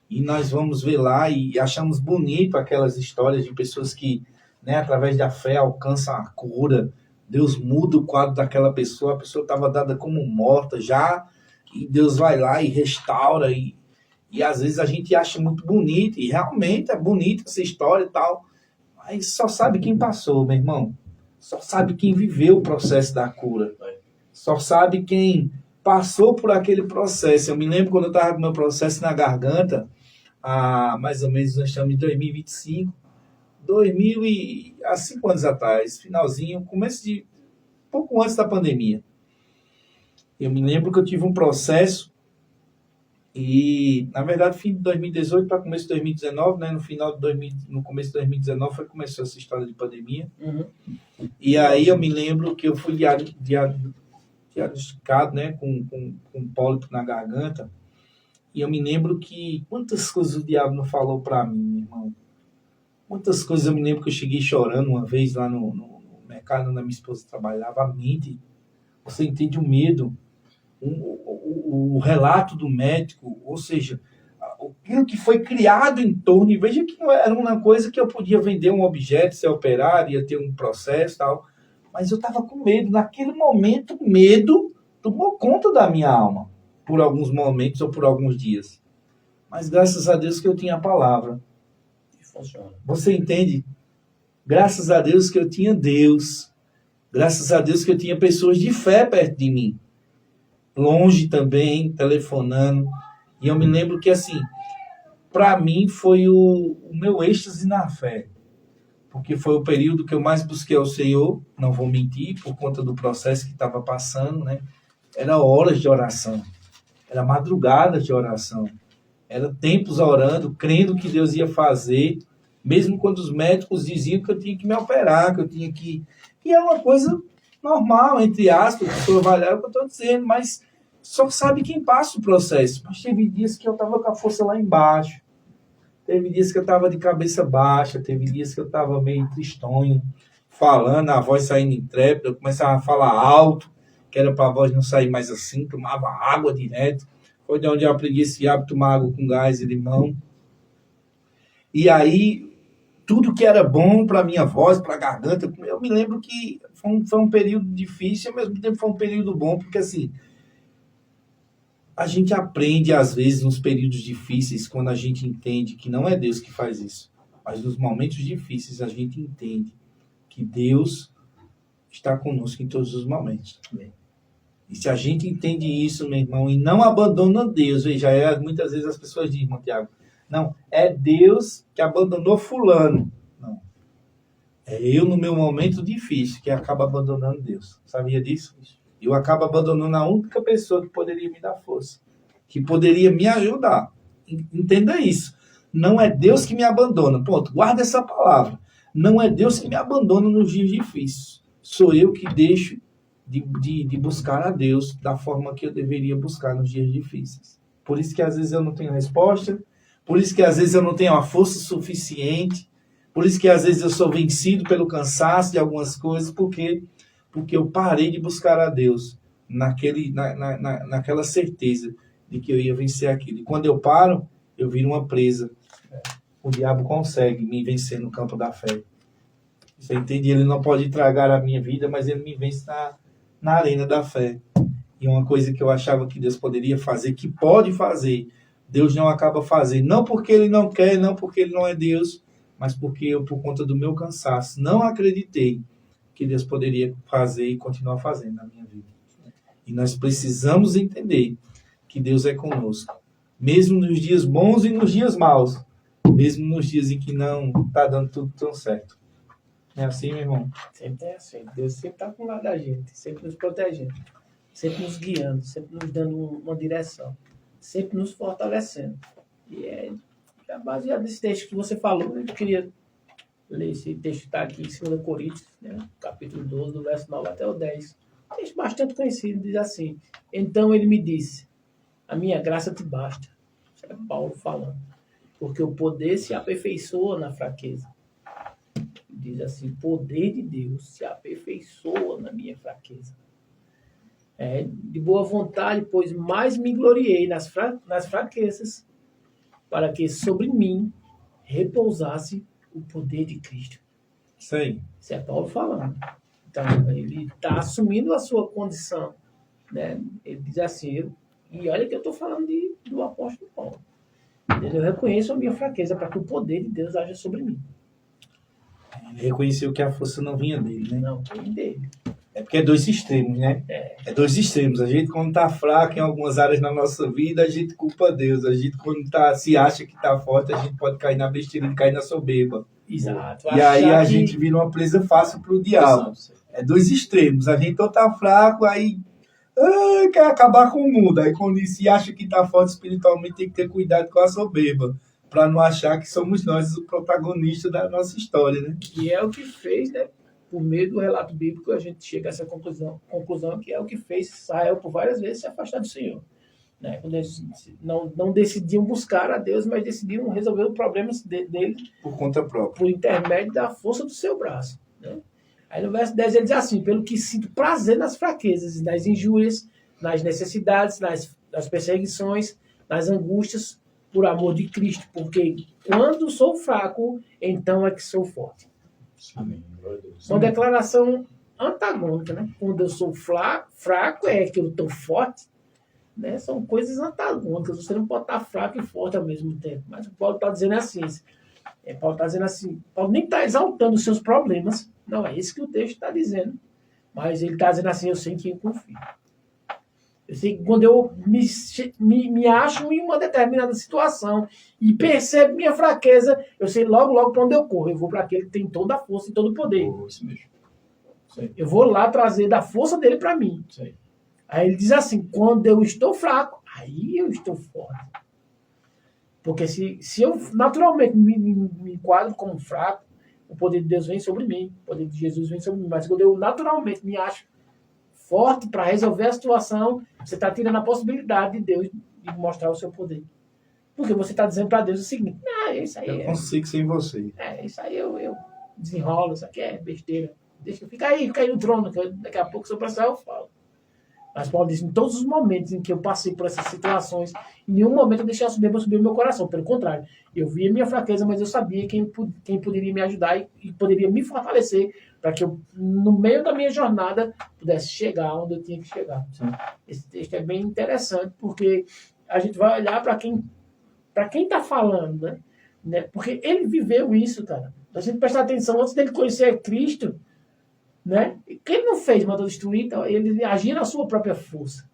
E nós vamos ver lá e achamos bonito aquelas histórias de pessoas que, né, através da fé alcançam a cura. Deus muda o quadro daquela pessoa, a pessoa estava dada como morta já, e Deus vai lá e restaura. E às vezes a gente acha muito bonito, e realmente é bonita essa história e tal, mas só sabe quem passou, meu irmão. Só sabe quem viveu o processo da cura. Só sabe quem passou por aquele processo. Eu me lembro quando eu estava com meu processo na garganta, mais ou menos, nós estamos em 2025, há 5 anos atrás, finalzinho, pouco antes da pandemia. Eu me lembro que eu tive um processo e, na verdade, fim de 2018 para começo de 2019, né, no começo de 2019 foi que começou essa história de pandemia. Uhum. E aí eu me lembro que eu fui diagnosticado, né, com pólipo na garganta. E eu me lembro que quantas coisas o diabo não falou para mim, meu irmão. Quantas coisas eu me lembro que eu cheguei chorando uma vez lá no mercado onde a minha esposa trabalhava. A mente, você entende o medo, o relato do médico, ou seja, aquilo que foi criado em torno. E veja que não era uma coisa que eu podia vender um objeto, ser operado, ia ter um processo e tal. Mas eu estava com medo. Naquele momento, medo tomou conta da minha alma. Por alguns momentos ou por alguns dias. Mas graças a Deus que eu tinha a palavra. Funciona. Você entende? Graças a Deus que eu tinha Deus. Graças a Deus que eu tinha pessoas de fé perto de mim. Longe também, telefonando. E eu me lembro que, assim, para mim foi o meu êxtase na fé. Porque foi o período que eu mais busquei ao Senhor, não vou mentir, por conta do processo que estava passando, né? Era horas de oração. Era madrugada de oração. Era tempos orando, crendo que Deus ia fazer, mesmo quando os médicos diziam que eu tinha que me operar, que eu tinha que... E é uma coisa normal, entre aspas, a pessoa vai lá, é o que eu estou dizendo, mas só sabe quem passa o processo. Mas teve dias que eu estava com a força lá embaixo. Teve dias que eu estava de cabeça baixa, teve dias que eu estava meio tristonho, falando, a voz saindo intrépida, eu começava a falar alto, que era para a voz não sair mais assim, tomava água direto. Foi de onde eu aprendi esse hábito, tomar água com gás e limão. E aí, tudo que era bom para a minha voz, para a garganta, eu me lembro que foi um período difícil, ao mesmo tempo foi um período bom, porque assim, a gente aprende às vezes nos períodos difíceis, quando a gente entende que não é Deus que faz isso, mas nos momentos difíceis a gente entende que Deus está conosco em todos os momentos. E se a gente entende isso, meu irmão, e não abandona Deus, veja, muitas vezes as pessoas dizem, Tiago, não, é Deus que abandonou fulano. Não. É eu no meu momento difícil que acabo abandonando Deus. Sabia disso? Eu acabo abandonando a única pessoa que poderia me dar força, que poderia me ajudar. Entenda isso. Não é Deus que me abandona. Ponto. Guarda essa palavra. Não é Deus que me abandona nos dias difíceis. Sou eu que deixo de buscar a Deus da forma que eu deveria buscar nos dias difíceis. Por isso que às vezes eu não tenho resposta, por isso que às vezes eu não tenho a força suficiente, por isso que às vezes eu sou vencido pelo cansaço de algumas coisas, porque eu parei de buscar a Deus naquela certeza de que eu ia vencer aquilo. E quando eu paro, eu viro uma presa. O diabo consegue me vencer no campo da fé. Você entende? Ele não pode tragar a minha vida, mas ele me vence na arena da fé. E uma coisa que eu achava que Deus poderia fazer, que pode fazer, Deus não acaba fazendo. Não porque ele não quer, não porque ele não é Deus, mas porque eu, por conta do meu cansaço, não acreditei que Deus poderia fazer e continuar fazendo na minha vida. E nós precisamos entender que Deus é conosco. Mesmo nos dias bons e nos dias maus. Mesmo nos dias em que não está dando tudo tão certo. É assim, meu irmão? Sempre é assim. Deus sempre está com o lado da gente, sempre nos protegendo, sempre nos guiando, sempre nos dando uma direção, sempre nos fortalecendo. E é baseado nesse texto que você falou, eu queria ler esse texto que está aqui em 2 Coríntios, né, capítulo 12, do verso 9 até o 10. Um texto bastante conhecido, diz assim: então ele me disse, a minha graça te basta. Isso é Paulo falando. Porque o poder se aperfeiçoa na fraqueza. Diz assim, o poder de Deus se aperfeiçoa na minha fraqueza. De boa vontade, pois mais me gloriei nas fraquezas, para que sobre mim repousasse o poder de Cristo. Isso aí. Isso é Paulo falando. Então, ele está assumindo a sua condição. Né? Ele diz assim, e olha que eu estou falando do apóstolo Paulo. Eu reconheço a minha fraqueza para que o poder de Deus haja sobre mim. Ele reconheceu que a força não vinha dele, né? Não, vem dele. É porque é dois extremos, né? É dois extremos. A gente, quando tá fraco em algumas áreas na nossa vida, a gente culpa Deus. A gente, quando se acha que tá forte, a gente pode cair na besteira e cair na soberba. Exato. E aí a gente vira uma presa fácil pro diabo. É dois extremos. A gente ou tá fraco, aí quer acabar com o mundo. Aí quando se acha que tá forte espiritualmente, tem que ter cuidado com a soberba. Para não achar que somos nós o protagonista da nossa história, né? Que é o que fez, né? Por meio do relato bíblico, a gente chega a essa conclusão que é o que fez Israel por várias vezes se afastar do Senhor. Né? Quando eles não decidiam buscar a Deus, mas decidiam resolver os problemas dele por conta própria, por intermédio da força do seu braço. Né? Aí no verso 10 ele diz assim, pelo que sinto prazer nas fraquezas, nas injúrias, nas necessidades, nas perseguições, nas angústias, por amor de Cristo, porque quando sou fraco, então é que sou forte. Amém. Uma declaração antagônica, né? Quando eu sou fraco é que eu estou forte, né? São coisas antagônicas. Você não pode estar fraco e forte ao mesmo tempo. Mas o Paulo está dizendo assim. Paulo está dizendo assim. Paulo nem está exaltando os seus problemas. Não é isso que o texto está dizendo. Mas ele está dizendo assim, eu sei em quem eu confio. Eu sei que quando eu me acho em uma determinada situação e percebo minha fraqueza, eu sei logo para onde eu corro. Eu vou para aquele que tem toda a força e todo o poder. Isso mesmo. Eu vou lá trazer da força dele para mim. Sei. Aí ele diz assim, quando eu estou fraco, aí eu estou forte. Porque se eu naturalmente me enquadro como fraco, o poder de Deus vem sobre mim, o poder de Jesus vem sobre mim. Mas quando eu naturalmente me acho forte para resolver a situação, você está tirando a possibilidade de Deus de mostrar o seu poder. Porque você está dizendo para Deus o seguinte, isso aí eu consigo sem você. Isso aí eu desenrolo, isso aqui é besteira. Deixa eu ficar aí no trono, que daqui a pouco se eu precisar eu falo. Mas Paulo diz, em todos os momentos em que eu passei por essas situações, em nenhum momento eu deixei a soberba subir o meu coração. Pelo contrário, eu via minha fraqueza, mas eu sabia quem poderia me ajudar e poderia me fortalecer para que eu, no meio da minha jornada, pudesse chegar onde eu tinha que chegar. Sim. Esse texto é bem interessante, porque a gente vai olhar para quem está falando, né? Porque ele viveu isso, cara. A gente prestar atenção, antes dele conhecer Cristo, né? Que ele não fez, mandou destruir, então ele agia na sua própria força.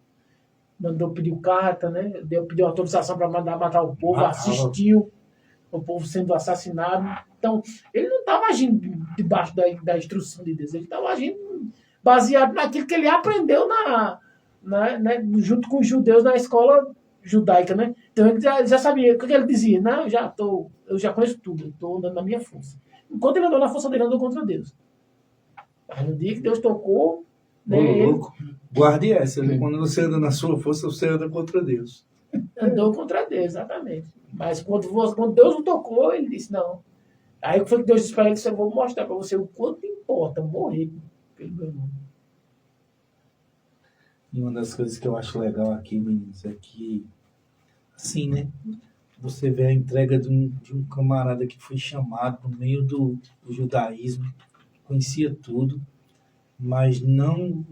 Mandou pedir carta, né? Pediu autorização para mandar matar o povo, assistiu o povo sendo assassinado. Então, ele não estava agindo debaixo da instrução de Deus, ele estava agindo baseado naquilo que ele aprendeu junto com os judeus na escola judaica, né? Então ele já sabia, o que ele dizia? Não, eu já conheço tudo, eu estou andando na minha força. Enquanto ele andou na força dele, andou contra Deus. Mas no dia que Deus tocou, louco. Guarde essa, quando você anda na sua força, você anda contra Deus. Andou contra Deus, exatamente. Mas quando Deus o tocou, ele disse, não. Aí foi que Deus disse para ele, eu vou mostrar para você o quanto importa morrer pelo meu nome. E uma das coisas que eu acho legal aqui, meninos, é que, assim, né? Você vê a entrega de um camarada que foi chamado no meio do judaísmo, conhecia tudo, mas não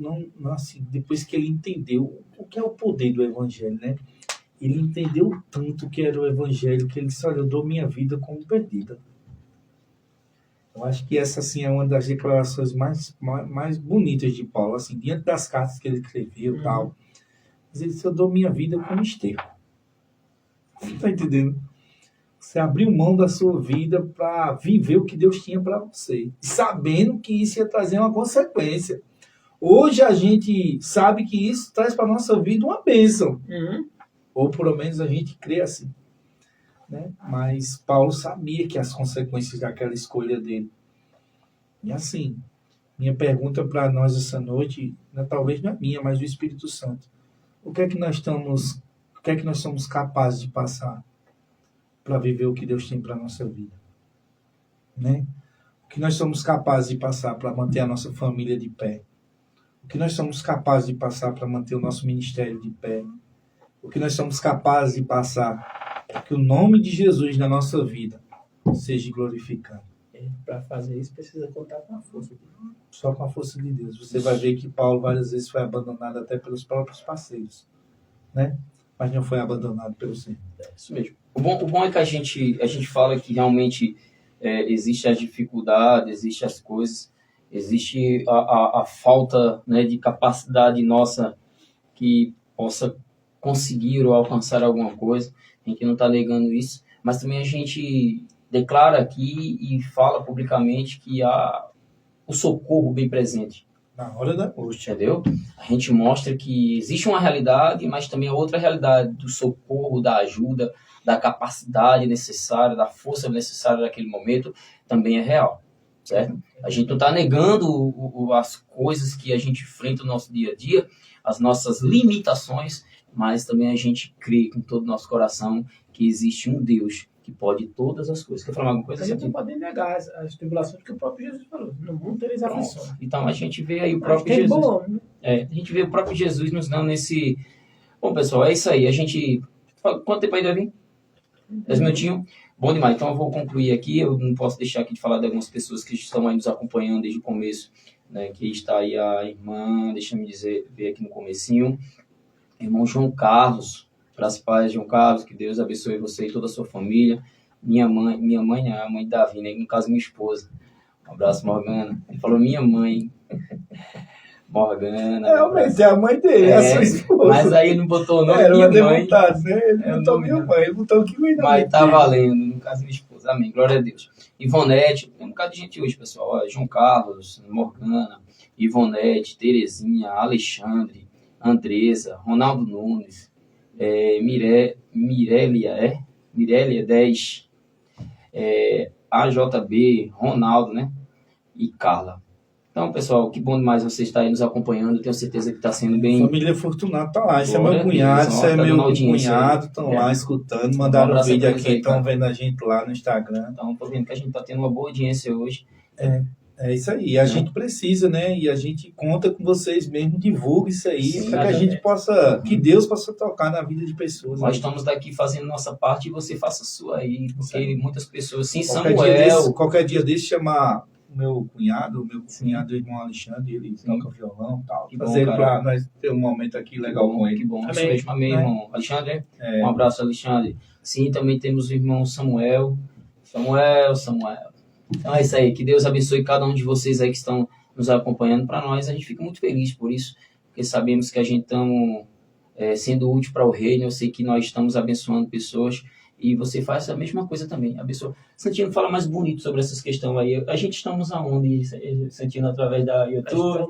assim, depois que ele entendeu o que é o poder do evangelho, né? Ele entendeu tanto que era o evangelho que ele disse, olha, eu dou minha vida como perdida. Eu acho que essa, assim, é uma das declarações mais bonitas de Paulo, assim, diante das cartas que ele escreveu e tal. Mas ele disse, eu dou minha vida como esterco. Você tá entendendo? Você abriu mão da sua vida para viver o que Deus tinha para você, sabendo que isso ia trazer uma consequência. Hoje a gente sabe que isso traz para a nossa vida uma bênção. Ou pelo menos a gente crê assim. Né? Mas Paulo sabia que as consequências daquela escolha dele. E assim, minha pergunta para nós essa noite, né, talvez não é minha, mas do Espírito Santo. O que é que nós somos capazes de passar para viver o que Deus tem para a nossa vida? Né? O que nós somos capazes de passar para manter a nossa família de pé? O que nós somos capazes de passar para manter o nosso ministério de pé? O que nós somos capazes de passar que o nome de Jesus na nossa vida seja glorificado. Para fazer isso, precisa contar com a força de Deus. Só com a força de Deus. Você vai ver que Paulo várias vezes foi abandonado até pelos próprios parceiros, né? Mas não foi abandonado pelo Senhor. É isso mesmo. O bom é que a gente fala que realmente existe as dificuldades, existe as coisas, existe a falta, né, de capacidade nossa que possa conseguir ou alcançar alguma coisa. A gente não está negando isso, mas também a gente declara aqui e fala publicamente que há o socorro bem presente. Na hora da angústia. Entendeu? A gente mostra que existe uma realidade, mas também a outra realidade do socorro, da ajuda, da capacidade necessária, da força necessária naquele momento, também é real. Certo? A gente não está negando as coisas que a gente enfrenta no nosso dia a dia, as nossas limitações, mas também a gente crê com todo o nosso coração que existe um Deus que pode todas as coisas. Quer falar alguma coisa? A gente não pode negar as tribulações, porque o próprio Jesus falou, no mundo tereis aflições. Então a gente vê aí o Mas próprio tem Jesus. bom, né? A gente vê o próprio Jesus nos dando esse... Bom, pessoal, é isso aí. A gente... Quanto tempo ainda vem? 10 minutinhos? Bom demais. Então eu vou concluir aqui. Eu não posso deixar aqui de falar de algumas pessoas que estão aí nos acompanhando desde o começo, né? Que está aí a irmã, deixa eu ver aqui no comecinho. Irmão João Carlos, para as pais de João Carlos, que Deus abençoe você e toda a sua família. Minha mãe é a mãe de Davi, né? No caso, minha esposa. Um abraço, Morgana. Ele falou minha mãe. Morgana. Mas é a mãe dele, é a sua esposa. Mas aí ele não botou o nome Era minha uma mãe. deputada, né? Ele botou minha mãe, ele botou que mãe da Mas mãe tá dele. valendo, no caso, minha esposa. Amém. Glória a Deus. Ivonete, tem um bocado de gente hoje, pessoal. Ó, João Carlos, Morgana, Ivonete, Terezinha, Alexandre, Andresa, Ronaldo Nunes, Mirélia 10, AJB, Ronaldo, né? E Carla. Então, pessoal, que bom demais você estar aí nos acompanhando. Tenho certeza que está sendo bem... Família Fortunato tá lá. Esse é Glória meu a Deus. cunhado, Ó, esse é tá meu dando audiência cunhado. Estão aí. lá escutando, mandaram um abraço vídeo pra eles aqui, aí, estão cara. vendo a gente lá no Instagram. Então, tô vendo que a gente está tendo uma boa audiência hoje. É isso aí. A gente precisa, né? E a gente conta com vocês mesmo. Divulga isso aí, Sim, para que a gente possa, que Deus possa tocar na vida de pessoas. Nós né? estamos daqui fazendo nossa parte e você faça a sua aí. Porque Sim. muitas pessoas... Sim, Qualquer Samuel... dia desse chamar o meu cunhado, o irmão Alexandre, ele toca violão e tal. Que bom, Fazer ele cara. para nós ter um momento aqui legal com ele. Que bom. Isso Amém. mesmo, amém, Né? irmão. Alexandre, É. um abraço, Alexandre. Sim, também temos o irmão Samuel. Samuel. Então é isso aí. Que Deus abençoe cada um de vocês aí que estão nos acompanhando. Para nós, a gente fica muito feliz por isso, porque sabemos que a gente estamos sendo útil para o reino. Eu sei que nós estamos abençoando pessoas e você faz a mesma coisa também. Abençoa. Santino, fala mais bonito sobre essas questões aí. A gente estamos aonde, Santino, através da YouTube?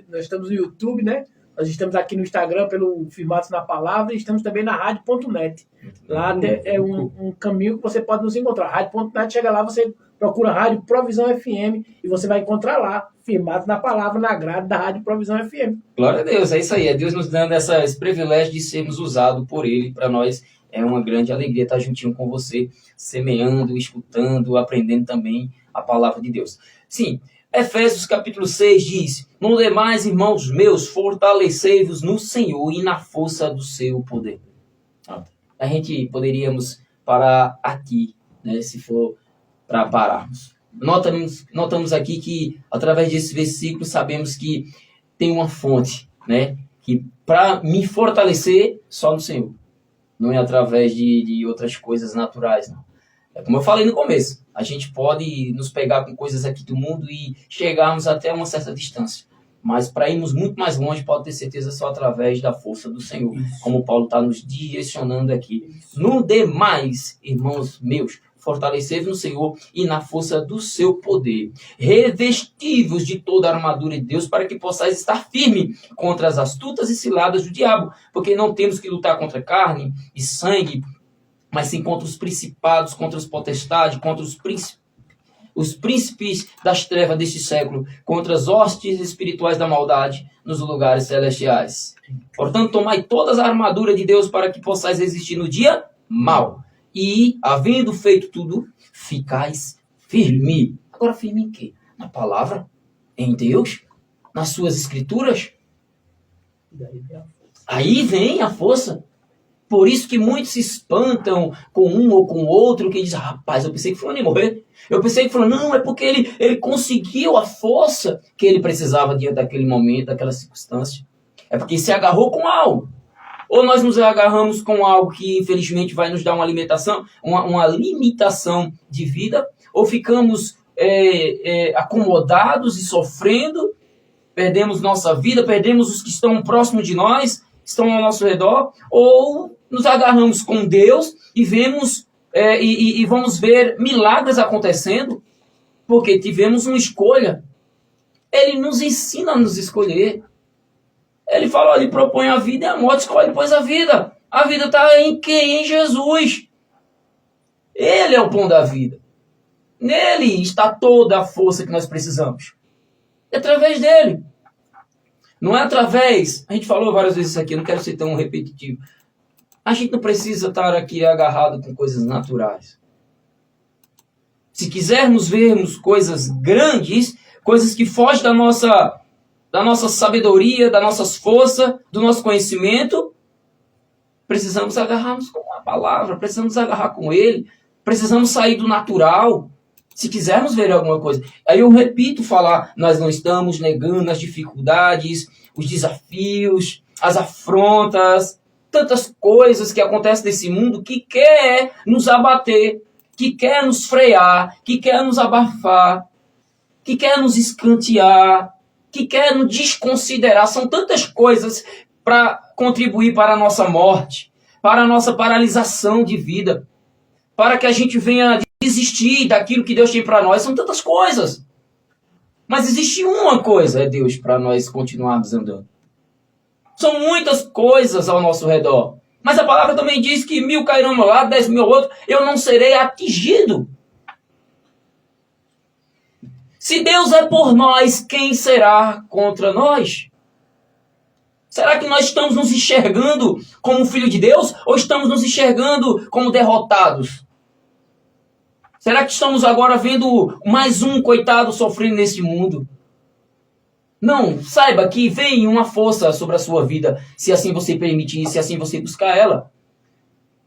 Nós estamos no YouTube, né? Nós estamos aqui no Instagram pelo Firmados na Palavra e estamos também na rádio.net. Lá é um caminho que você pode nos encontrar. Rádio.net, chega lá, você procura Rádio Provisão FM e você vai encontrar lá, Firmados na Palavra, na grade da Rádio Provisão FM. Glória a Deus, é isso aí. É Deus nos dando esse privilégio de sermos usados por Ele. Para nós é uma grande alegria estar juntinho com você, semeando, escutando, aprendendo também a palavra de Deus. Sim, Efésios capítulo 6 diz: no demais, irmãos meus, fortalecei-vos no Senhor e na força do seu poder. A gente poderíamos parar aqui, né, se for para pararmos. Notamos aqui que, através desse versículo, sabemos que tem uma fonte, né, que para me fortalecer, só no Senhor. Não é através de outras coisas naturais, não. É como eu falei no começo, a gente pode nos pegar com coisas aqui do mundo e chegarmos até uma certa distância. Mas para irmos muito mais longe, pode ter certeza, só através da força do Senhor. Como Paulo está nos direcionando aqui. No demais, irmãos meus, fortalecei-vos no Senhor e na força do seu poder. Revestivos de toda a armadura de Deus para que possais estar firme contra as astutas e ciladas do diabo. Porque não temos que lutar contra carne e sangue, mas sim contra os principados, contra os potestades, contra os príncipes das trevas deste século, contra as hostes espirituais da maldade nos lugares celestiais. Portanto, tomai todas a armadura de Deus para que possais resistir no dia mau. E, havendo feito tudo, ficais firme. Agora, firme em quê? Na palavra? Em Deus? Nas suas escrituras? E daí vem a força. Aí vem a força. Por isso que muitos se espantam com um ou com o outro, que diz, rapaz, eu pensei que fulano ia morrer. Eu pensei que fulano, não, é porque ele conseguiu a força que ele precisava diante daquele momento, daquela circunstância. É porque se agarrou com algo. Ou nós nos agarramos com algo que infelizmente vai nos dar uma limitação de vida, ou ficamos acomodados e sofrendo, perdemos nossa vida, perdemos os que estão próximos de nós, estão ao nosso redor, ou nos agarramos com Deus e vemos e vamos ver milagres acontecendo, porque tivemos uma escolha. Ele nos ensina a nos escolher. Ele fala, ele propõe a vida e a morte, escolhe, pois a vida. A vida está em quem? Em Jesus. Ele é o pão da vida. Nele está toda a força que nós precisamos. É através dele. Não é através... A gente falou várias vezes isso aqui, eu não quero ser tão repetitivo. A gente não precisa estar aqui agarrado com coisas naturais. Se quisermos vermos coisas grandes, coisas que fogem da nossa sabedoria, das nossas forças, do nosso conhecimento, precisamos agarrarmos com a palavra, precisamos agarrar com ele, precisamos sair do natural, se quisermos ver alguma coisa. Aí eu repito falar, nós não estamos negando as dificuldades, os desafios, as afrontas, tantas coisas que acontecem nesse mundo que quer nos abater, que quer nos frear, que quer nos abafar, que quer nos escantear, que quer nos desconsiderar. São tantas coisas para contribuir para a nossa morte, para a nossa paralisação de vida, para que a gente venha desistir daquilo que Deus tem para nós. São tantas coisas. Mas existe uma coisa, é Deus, para nós continuarmos andando. São muitas coisas ao nosso redor. Mas a palavra também diz que 1.000 cairão ao meu lado, 10.000 ao outro, eu não serei atingido. Se Deus é por nós, quem será contra nós? Será que nós estamos nos enxergando como filho de Deus ou estamos nos enxergando como derrotados? Será que estamos agora vendo mais um coitado sofrendo nesse mundo? Não, saiba que vem uma força sobre a sua vida, se assim você permitir, se assim você buscar ela.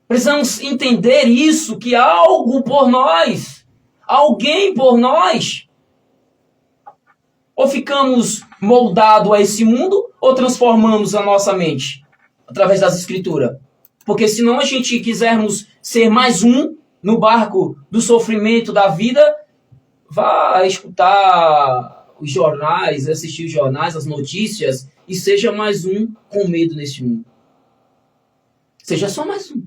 Precisamos entender isso, que há algo por nós, alguém por nós. Ou ficamos moldados a esse mundo, ou transformamos a nossa mente através das escrituras. Porque se não a gente quisermos ser mais um no barco do sofrimento da vida, vá escutar os jornais, assistir os jornais, as notícias, e seja mais um com medo neste mundo. Seja só mais um.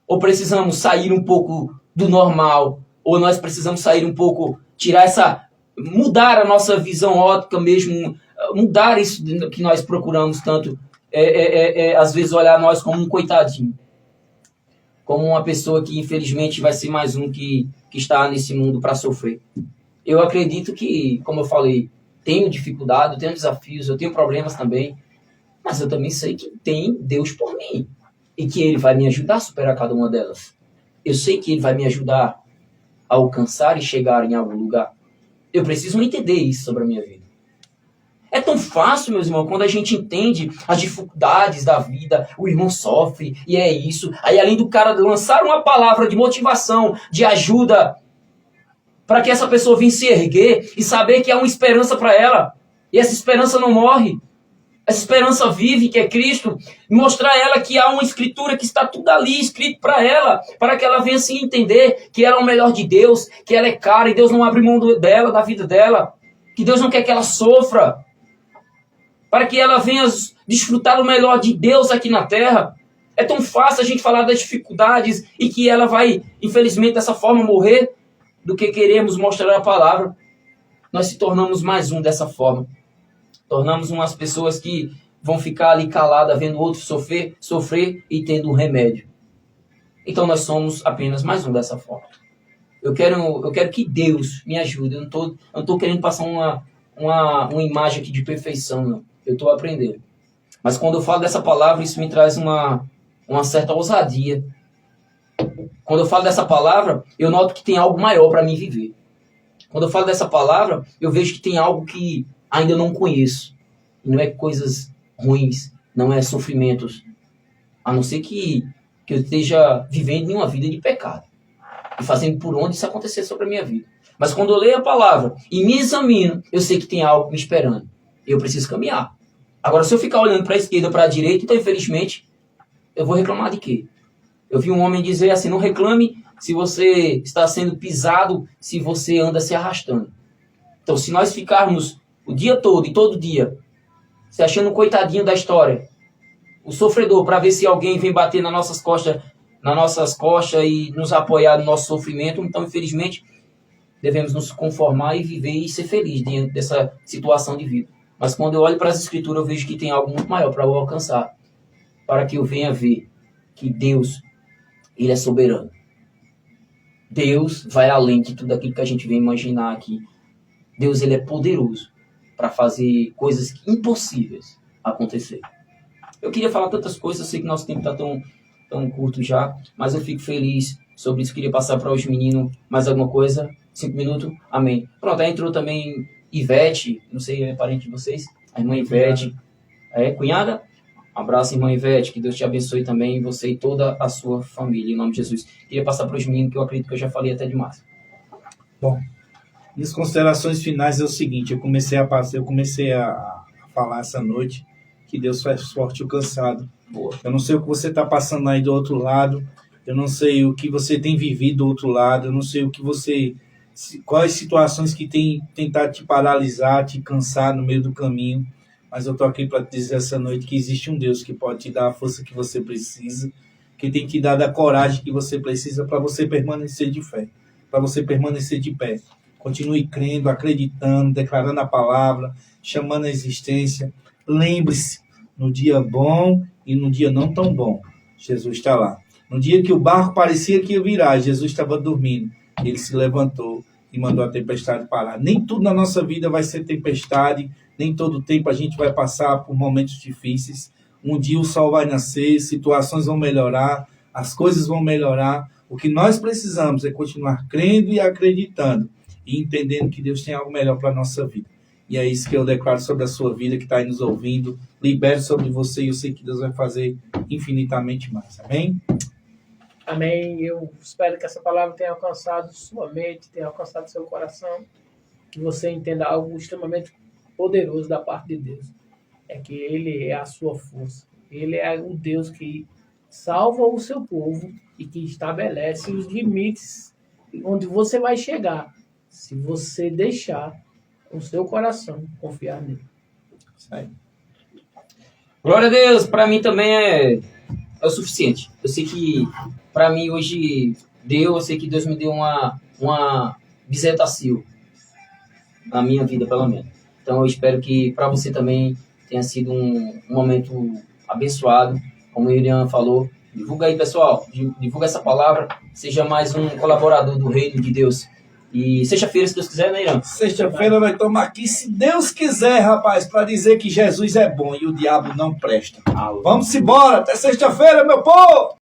Ou precisamos sair um pouco do normal, ou nós precisamos sair um pouco, mudar a nossa visão óptica mesmo, mudar isso que nós procuramos tanto, às vezes olhar nós como um coitadinho, como uma pessoa que infelizmente vai ser mais um que está nesse mundo para sofrer. Eu acredito que, como eu falei, tenho dificuldade, eu tenho desafios, eu tenho problemas também, mas eu também sei que tem Deus por mim e que Ele vai me ajudar a superar cada uma delas. Eu sei que Ele vai me ajudar a alcançar e chegar em algum lugar. Eu preciso entender isso sobre a minha vida. É tão fácil, meus irmãos, quando a gente entende as dificuldades da vida, o irmão sofre, e é isso. Aí, além do cara lançar uma palavra de motivação, de ajuda, para que essa pessoa venha se erguer e saber que há uma esperança para ela. E essa esperança não morre. Essa esperança vive, que é Cristo. E mostrar a ela que há uma escritura que está tudo ali escrito para ela. Para que ela venha se entender que ela é o melhor de Deus. Que ela é cara e Deus não abre mão dela, da vida dela. Que Deus não quer que ela sofra. Para que ela venha desfrutar o melhor de Deus aqui na terra. É tão fácil a gente falar das dificuldades e que ela vai, infelizmente, dessa forma morrer, do que queremos mostrar a palavra. Nós se tornamos mais um dessa forma. Tornamos umas pessoas que vão ficar ali caladas, vendo outros sofrer e tendo um remédio. Então nós somos apenas mais um dessa forma. Eu quero que Deus me ajude. Eu não estou querendo passar uma imagem aqui de perfeição, não. Eu estou aprendendo. Mas quando eu falo dessa palavra, isso me traz uma certa ousadia. Quando eu falo dessa palavra, eu noto que tem algo maior para mim viver. Quando eu falo dessa palavra, eu vejo que tem algo que ainda não conheço. Não é coisas ruins, não é sofrimentos. A não ser que eu esteja vivendo em uma vida de pecado. E fazendo por onde isso acontecer sobre a minha vida. Mas quando eu leio a palavra e me examino, eu sei que tem algo me esperando. Eu preciso caminhar. Agora, se eu ficar olhando para a esquerda ou para a direita, então, infelizmente, eu vou reclamar de quê? Eu vi um homem dizer assim, não reclame se você está sendo pisado, se você anda se arrastando. Então, se nós ficarmos o dia todo e todo dia se achando um coitadinho da história, o sofredor, para ver se alguém vem bater nas nossas costas e nos apoiar no nosso sofrimento, então, infelizmente, devemos nos conformar e viver e ser feliz diante dessa situação de vida. Mas quando eu olho para as Escrituras, eu vejo que tem algo muito maior para eu alcançar, para que eu venha ver que Deus, Ele é soberano. Deus vai além de tudo aquilo que a gente vem imaginar aqui. Deus, Ele é poderoso para fazer coisas impossíveis acontecer. Eu queria falar tantas coisas, eu sei que nosso tempo está tão curto já, mas eu fico feliz sobre isso. Queria passar para os meninos mais alguma coisa. 5 minutos, amém. Pronto, aí entrou também Ivete, não sei, é parente de vocês? A irmã Ivete, cunhada? Um abraço, irmã Ivete, que Deus te abençoe também, você e toda a sua família, em nome de Jesus. Queria passar para os meninos, que eu acredito que eu já falei até demais. Bom, minhas considerações finais é o seguinte, eu comecei a falar essa noite que Deus faz forte o cansado. Boa. Eu não sei o que você está passando aí do outro lado, eu não sei o que você tem vivido do outro lado, eu não sei quais situações que tem tentado te paralisar, te cansar no meio do caminho, mas eu estou aqui para te dizer essa noite que existe um Deus que pode te dar a força que você precisa, que tem te dado a coragem que você precisa para você permanecer de fé, para você permanecer de pé. Continue crendo, acreditando, declarando a palavra, chamando a existência. Lembre-se, no dia bom e no dia não tão bom, Jesus está lá. No dia que o barco parecia que ia virar, Jesus estava dormindo. Ele se levantou e mandou a tempestade parar. Nem tudo na nossa vida vai ser tempestade, nem todo tempo a gente vai passar por momentos difíceis. Um dia o sol vai nascer, situações vão melhorar, as coisas vão melhorar. O que nós precisamos é continuar crendo e acreditando e entendendo que Deus tem algo melhor para a nossa vida. E é isso que eu declaro sobre a sua vida, que está aí nos ouvindo. Libere sobre você e eu sei que Deus vai fazer infinitamente mais. Amém? Amém. Eu espero que essa palavra tenha alcançado sua mente, tenha alcançado seu coração, que você entenda algo extremamente poderoso da parte de Deus. É que Ele é a sua força. Ele é o Deus que salva o seu povo e que estabelece os limites onde você vai chegar, se você deixar o seu coração confiar nele. Isso aí. Glória a Deus, para mim também é o suficiente. Eu sei que para mim hoje eu sei que Deus me deu uma visitação na minha vida, pelo menos. Então eu espero que para você também tenha sido um momento abençoado, como o Irian falou. Divulga aí, pessoal, divulga essa palavra, seja mais um colaborador do reino de Deus. E sexta-feira, se Deus quiser, né, Irã? Sexta-feira nós estamos aqui, se Deus quiser, rapaz, para dizer que Jesus é bom e o diabo não presta. Vamos embora, até sexta-feira, meu povo!